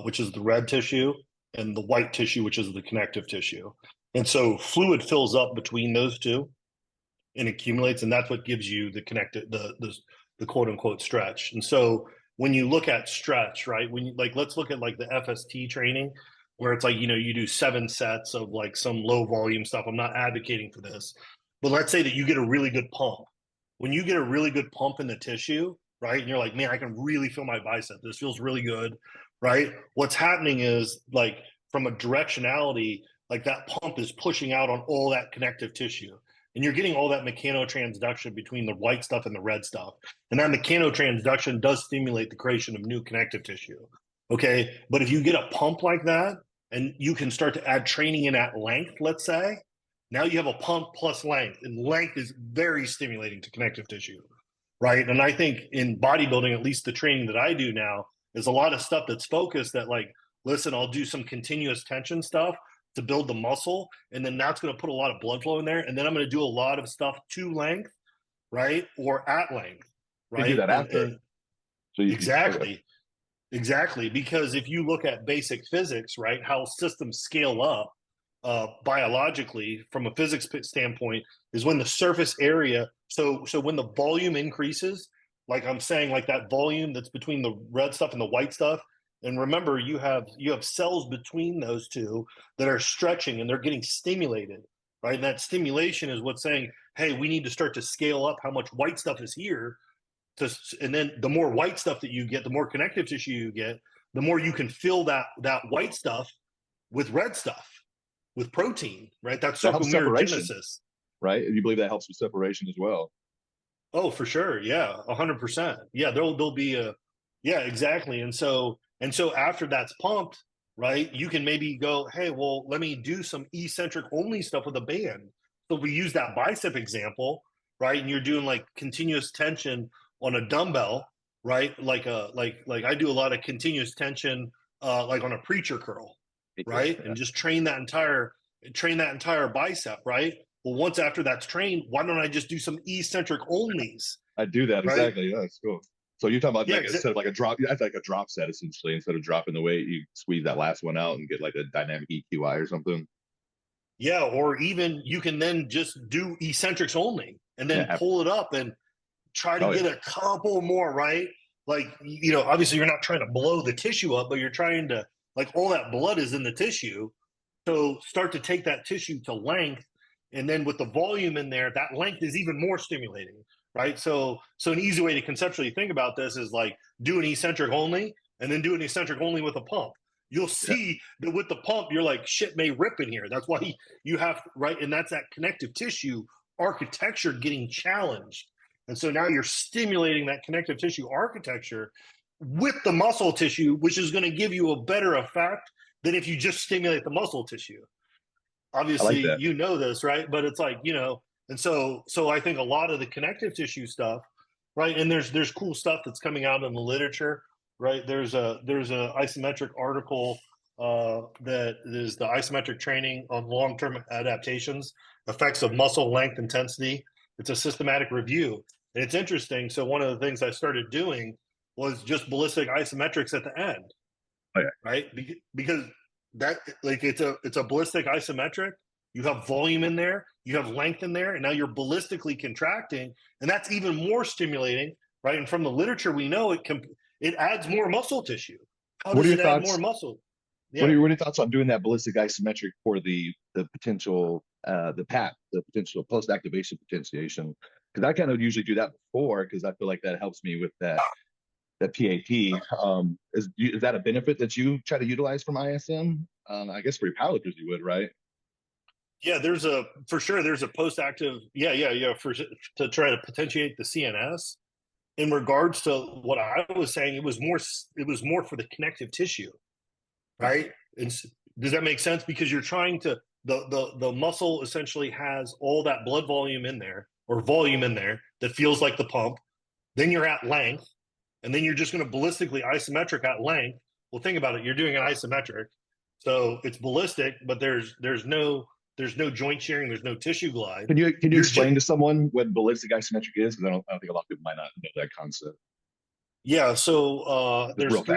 which is the red tissue, and the white tissue, which is the connective tissue. And so fluid fills up between those two and accumulates, and that's what gives you the connected the quote unquote stretch. And so when you look at stretch, right, when you like let's look at like the FST training where it's like you do 7 sets of like some low volume stuff. I'm not advocating for this, but let's say that you get a really good pump. When you get a really good pump in the tissue, right, and you're like, man, I can really feel my bicep, this feels really good, right? What's happening is like from a directionality, like that pump is pushing out on all that connective tissue, and you're getting all that mechanotransduction between the white stuff and the red stuff. And that mechanotransduction does stimulate the creation of new connective tissue. Okay. But if you get a pump like that and you can start to add training in at length, let's say, now you have a pump plus length, and length is very stimulating to connective tissue. Right. And I think in bodybuilding, at least the training that I do now, is a lot of stuff that's focused that like, listen, I'll do some continuous tension stuff to build the muscle, and then that's going to put a lot of blood flow in there, and then I'm going to do a lot of stuff to length, right, or at length, You do right, that after. So exactly, exactly, because if you look at basic physics, right, how systems scale up biologically from a physics standpoint is when the surface area. So when the volume increases, like I'm saying, like that volume that's between the red stuff and the white stuff. And remember, you have cells between those two that are stretching and they're getting stimulated, right? And that stimulation is what's saying, hey, we need to start to scale up how much white stuff is here. And then the more white stuff that you get, the more connective tissue you get, the more you can fill that white stuff with red stuff, with protein, right? That's circummerogenesis. Right? You believe that helps with separation as well? Oh, for sure. Yeah, 100%. Yeah, there'll be yeah, exactly. And so after that's pumped, right, you can maybe go, hey, well, let me do some eccentric only stuff with a band. So we use that bicep example, right? And you're doing like continuous tension on a dumbbell, right? Like I do a lot of continuous tension, like on a preacher curl, right? Yeah. And just train that entire bicep, right? Well, once after that's trained, why don't I just do some eccentric onlys, I do that right? exactly. Yeah, that's cool. So you're talking about Yeah, like instead of like a drop, that's like a drop set essentially. Instead of dropping the weight, you squeeze that last one out and get like a dynamic EQI or something. yeah, or even you can then just do eccentrics only and then Yeah. pull it up and try to Oh get yeah. a couple more, right? Like, obviously you're not trying to blow the tissue up, but you're trying to, like, all that blood is in the tissue. So start to take that tissue to length. And then with the volume in there, that length is even more stimulating, right? So an easy way to conceptually think about this is like do an eccentric only and then do an eccentric only with a pump. You'll Yeah. see that with the pump, you're like, shit may rip in here. That's why you have, right? And that's that connective tissue architecture getting challenged. And so now you're stimulating that connective tissue architecture with the muscle tissue, which is going to give you a better effect than if you just stimulate the muscle tissue. I like Obviously, that. this, right? But it's like, and so I think a lot of the connective tissue stuff, right? And there's cool stuff that's coming out in the literature, right? There's a isometric article that is the isometric training on long-term adaptations, effects of muscle length intensity. It's a systematic review. And it's interesting. So one of the things I started doing was just ballistic isometrics at the end, Oh yeah. right? Because that, like, it's a ballistic isometric. You have volume in there, you have length in there, and now you're ballistically contracting, and that's even more stimulating, right? And from the literature, we know it adds more muscle tissue. How What are does your it add more thoughts? muscle? What Yeah, are your thoughts on doing that ballistic isometric for the potential the potential post activation potentiation? Because I kind of usually do that before because I feel like that helps me with that PAP. Is that a benefit that you try to utilize from ISM? I guess for your powerlifters you would, right? yeah. For sure. There's a post-active. Yeah. To try to potentiate the CNS. In regards to what I was saying, it was more for the connective tissue, right? And does that make sense? Because you're trying to the muscle essentially has all that blood volume in there or volume in there that feels like the pump. Then you're at length, and then you're just going to ballistically isometric at length. Well, think about it. You're doing an isometric, so it's ballistic, but there's no joint shearing, there's no tissue glide. Can you You're just explain to someone what ballistic isometric is? Because I don't think a lot of people might not know that concept. Yeah, so Just real fast.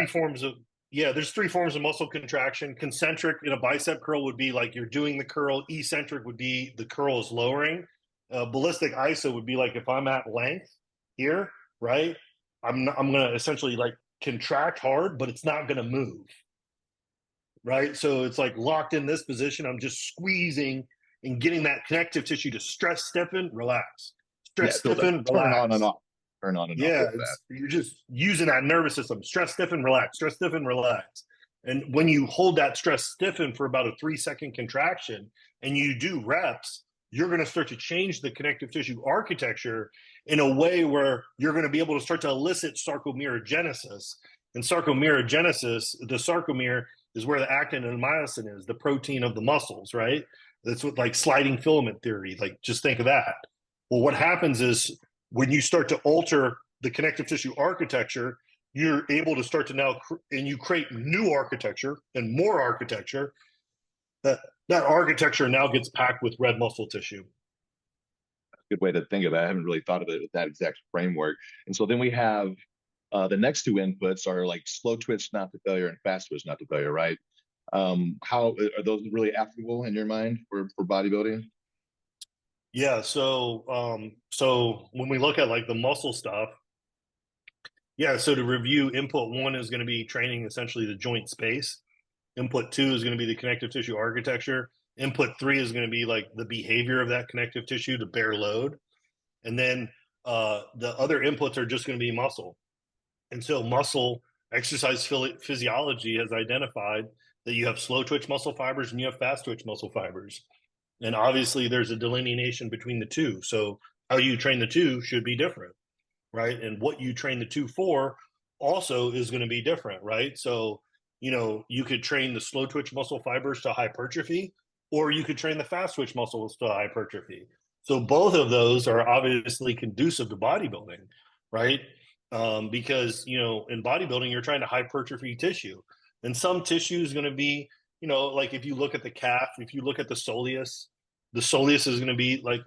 there's three forms of muscle contraction. Concentric in a bicep curl would be like you're doing the curl. Eccentric would be the curl is lowering. Ballistic iso would be like if I'm at length here, right? I'm gonna essentially like contract hard, but it's not gonna move, right? So it's like locked in this position. I'm just squeezing and getting that connective tissue to stress stiffen, relax, Yeah, stress so like stiffen, turn on and relax. off, turn on and off Yeah, real fast. you're just using that nervous system. Stress, stiffen, relax. Stress, stiffen, relax. And when you hold that stress stiffen for about a 3-second contraction and you do reps, you're going to start to change the connective tissue architecture in a way where you're going to be able to start to elicit sarcomerogenesis. And sarcomerogenesis, the sarcomere is where the actin and myosin is, the protein of the muscles, right? That's what, like, sliding filament theory. Like, just think of that. Well, what happens is when you start to alter the connective tissue architecture, you're able to start to now and you create new architecture and more architecture. That architecture now gets packed with red muscle tissue. Good way to think of it. I haven't really thought of it with that exact framework. And so then we have the next two inputs are like slow twitch not to failure and fast twitch not to failure, right? How are those really applicable in your mind for bodybuilding? Yeah, so when we look at like the muscle stuff, yeah, so to review, input one is going to be training essentially the joint space. Input two is going to be the connective tissue architecture. Input three is going to be like the behavior of that connective tissue to bear load. And then the other inputs are just going to be muscle. And so muscle exercise physiology has identified that you have slow twitch muscle fibers and you have fast twitch muscle fibers. And obviously there's a delineation between the two. So how you train the two should be different, right? And what you train the two for also is going to be different, right? So, you could train the slow twitch muscle fibers to hypertrophy, or you could train the fast twitch muscles to hypertrophy. So both of those are obviously conducive to bodybuilding, right? Because in bodybuilding, you're trying to hypertrophy tissue, and some tissue is going to be, like if you look at the calf, if you look at the soleus is going to be like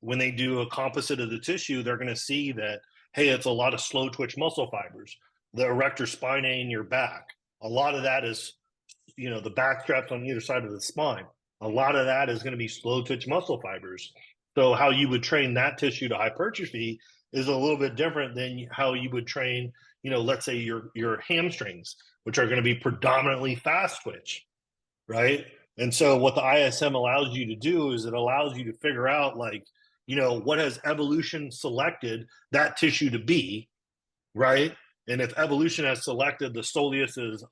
when they do a composite of the tissue, they're going to see that, hey, it's a lot of slow twitch muscle fibers. The erector spinae in your back, a lot of that is, the back straps on either side of the spine. A lot of that is going to be slow twitch muscle fibers. So how you would train that tissue to hypertrophy is a little bit different than how you would train, let's say your hamstrings, which are going to be predominantly fast twitch, right? And so what the ISM allows you to do is it allows you to figure out, like, what has evolution selected that tissue to be, right? And if evolution has selected the soleus is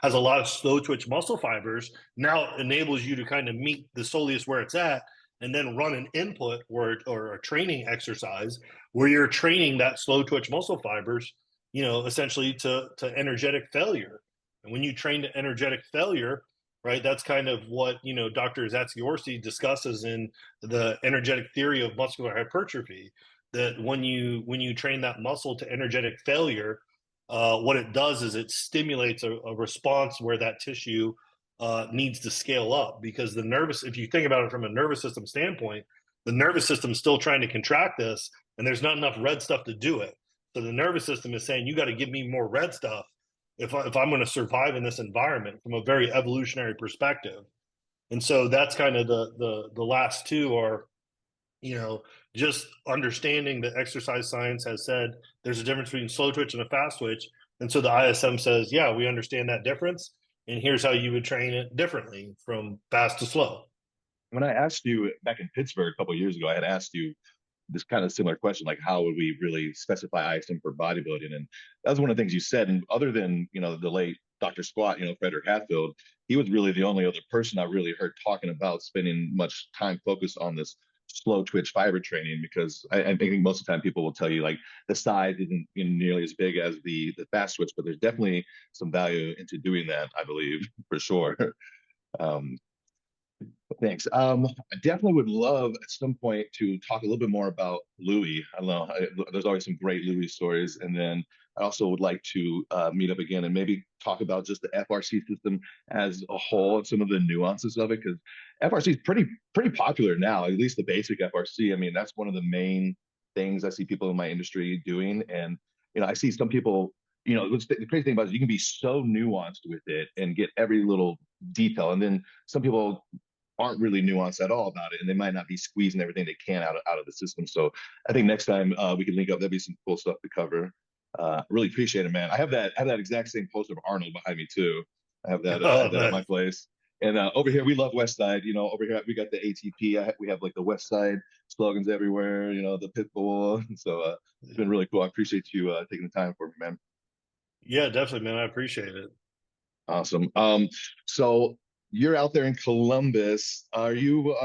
has a lot of slow twitch muscle fibers, now it enables you to kind of meet the soleus where it's at, and then run an input or a training exercise where you're training that slow twitch muscle fibers, essentially to energetic failure. And when you train to energetic failure, right, that's kind of what, Dr. Zatsiorsky discusses in the energetic theory of muscular hypertrophy, that when you train that muscle to energetic failure, what it does is it stimulates a response where that tissue needs to scale up, because if you think about it from a nervous system standpoint, the nervous system is still trying to contract this, and there's not enough red stuff to do it. So the nervous system is saying, you got to give me more red stuff if I'm going to survive in this environment from a very evolutionary perspective. And so that's kind of the last two are, just understanding that exercise science has said there's a difference between slow twitch and a fast twitch. And so the ISM says, yeah, we understand that difference. And here's how you would train it differently from fast to slow. When I asked you back in Pittsburgh a couple of years ago, I had asked you this kind of similar question, like how would we really specify ISM for bodybuilding? And that was one of the things you said. And other than, the late Dr. Squat, Frederick Hatfield, he was really the only other person I really heard talking about spending much time focused on this slow twitch fiber training, because I think most of the time people will tell you like the size isn't nearly as big as the fast twitch, but there's definitely some value into doing that, I believe, for sure. Um, Thanks. I definitely would love at some point to talk a little bit more about Louie. I don't know. There's always some great Louie stories. And then I also would like to meet up again and maybe talk about just the FRC system as a whole and some of the nuances of it, because FRC is pretty popular now, at least the basic FRC. I mean, that's one of the main things I see people in my industry doing. And, I see some people, the crazy thing about it is you can be so nuanced with it and get every little detail. And then some people aren't really nuanced at all about it, and they might not be squeezing everything they can out of the system. So I think next time we can link up. That'd be some cool stuff to cover. Really appreciate it, man. I have that exact same poster of Arnold behind me too. I have that at my place. And over here, we love Westside. Over here we got the ATP. We have like the Westside slogans everywhere. The Pitbull. So it's been really cool. I appreciate you taking the time for me, man. Yeah, definitely, man. I appreciate it. Awesome. So you're out there in Columbus. Are you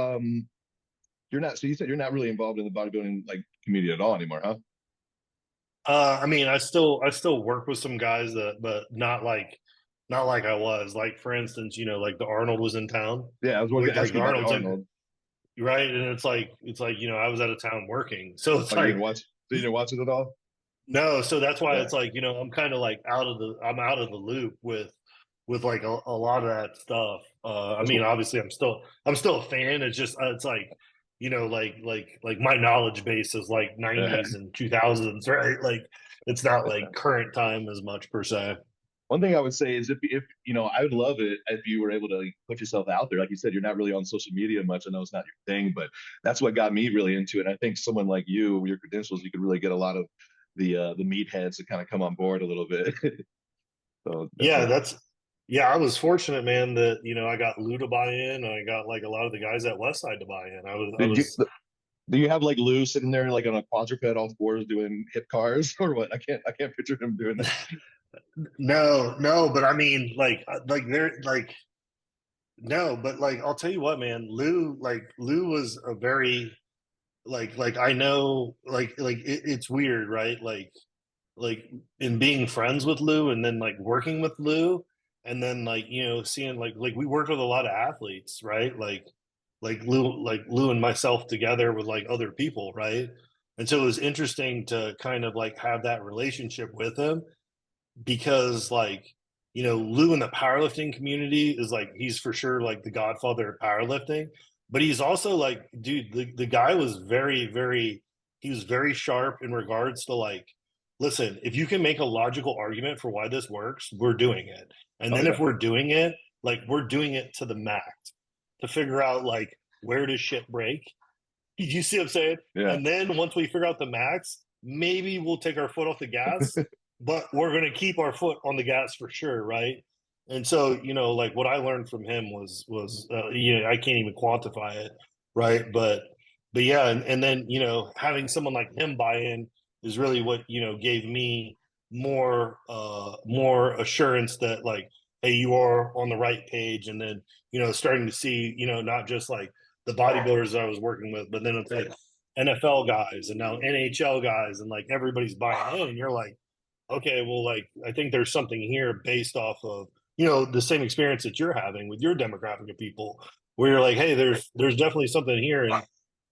you're not, so you said you're not really involved in the bodybuilding like community at all anymore, huh? I mean, I still work with some guys but not like I was. Like, for instance, like the Arnold was in town. Yeah, I was going to ask Like you the about the Arnold's Arnold. right, and it's like I was out of town working, so it's Oh, you like, didn't watch? So you didn't watch it at all? no. So that's why Yeah. it's like, I'm kind of like I'm out of the loop with like a lot of that stuff. I That's mean, cool. obviously I'm still a fan. It's just it's like, like my knowledge base is like Yeah. 90s and 2000s, right? Like it's not like current time as much per se. One thing I would say is if I would love it if you were able to like, put yourself out there. Like you said, you're not really on social media much. I know it's not your thing, but that's what got me really into it. And I think someone like you, your credentials, you could really get a lot of the meatheads to kind of come on board a little bit. So Yeah, definitely. yeah, I was fortunate, man, that I got Lou to buy in, and I got like a lot of the guys at Westside to buy in. I Did you was do you have like Lou sitting there like on a quadruped all fours doing hip cars or what? I can't picture him doing that. no, no, but I mean, like they're like, no, but like I'll tell you what, man, Lou was a very, like I know, it's weird, right? Like in being friends with Lou and then like working with Lou, and then like seeing like we worked with a lot of athletes, right? Like Lou and myself together with like other people, right? And so it was interesting to kind of like have that relationship with him, because like Lou in the powerlifting community is like, he's for sure like the godfather of powerlifting, but he's also like, dude, the guy was he was very sharp in regards to like, listen, if you can make a logical argument for why this works, we're doing it. And Oh then if yeah. we're doing it, like we're doing it to the max to figure out like where does shit break. You see what I'm saying? Yeah. And then once we figure out the max, maybe we'll take our foot off the gas, but we're going to keep our foot on the gas for sure, right? And so, like what I learned from him was I can't even quantify it, right? But yeah, and then having someone like him buy in is really what gave me more assurance that like, hey, you are on the right page, and then starting to see not just like the bodybuilders that I was working with, but then it's like NFL guys and now NHL guys, and like everybody's buying in, and you're like, okay, well, like I think there's something here based off of the same experience that you're having with your demographic of people, where you're like, hey, there's definitely something here, and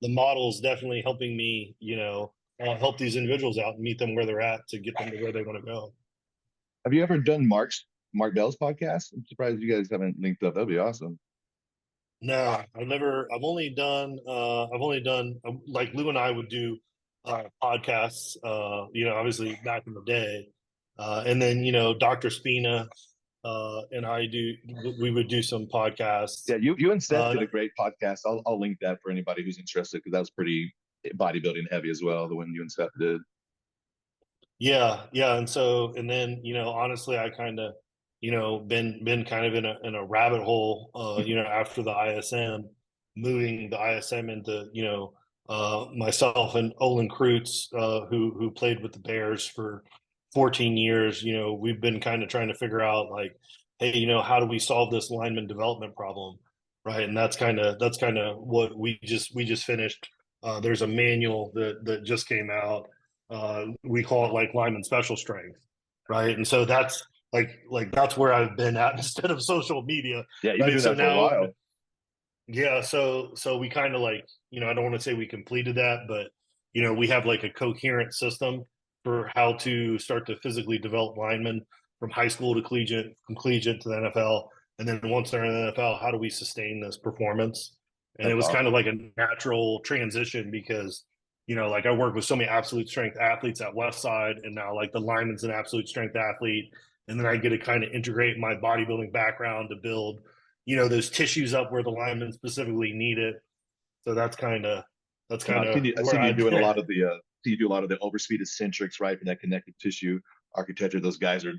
the model's definitely helping me, help these individuals out and meet them where they're at to get them to where they want to go. Have you ever done Mark Bell's podcast? I'm surprised you guys haven't linked up. That'd be awesome. No, I've only done like Lou and I would do podcasts, obviously back in the day. And then, Dr. Spina and we would do some podcasts. Yeah, you and Seth Uh, did a great podcast. I'll link that for anybody who's interested because that was pretty bodybuilding heavy as well. The one you and Seth did. Yeah, yeah, and so and then honestly, I kind of been kind of in a rabbit hole, after the ISM, moving the ISM into myself and Olin Kreutz, who played with the Bears for 14 years. We've been kind of trying to figure out like, hey, how do we solve this lineman development problem, right? And that's kind of what we just finished. There's a manual that just came out. We call it like lineman special strength, right? And so that's like that's where I've been at instead of social media, Yeah, you've been right? doing So that for a now, while. yeah, so we kind of like I don't want to say we completed that, but we have like a coherent system for how to start to physically develop linemen from high school to collegiate, from collegiate to the NFL, and then once they're in the NFL, how do we sustain this performance? And it That's was kind of awesome. like a natural transition because like I work with so many absolute strength athletes at Westside, and now like the lineman's an absolute strength athlete, and then I get to kind of integrate my bodybuilding background to build those tissues up where the linemen specifically need it. So that's No, kind of I've where seen you I doing a lot of the see you do a lot of the overspeed eccentrics, right? And that connective tissue architecture. Those guys are,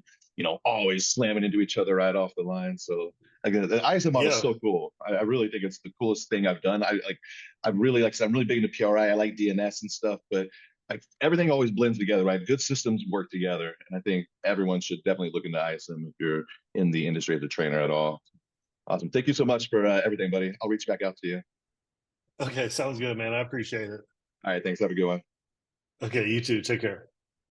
always slamming into each other right off the line. So again, the ISM model is yeah. so cool. I really think it's the coolest thing I've done. I'm really like I said, I'm really big into PRI. I like DNS and stuff, but everything always blends together, right? Good systems work together, and I think everyone should definitely look into ISM if you're in the industry as a trainer at all. Awesome. Thank you so much for everything, buddy. I'll reach back out to you. Okay, sounds good, man. I appreciate it. All right. Thanks. Have a good one. Okay, you too. Take care.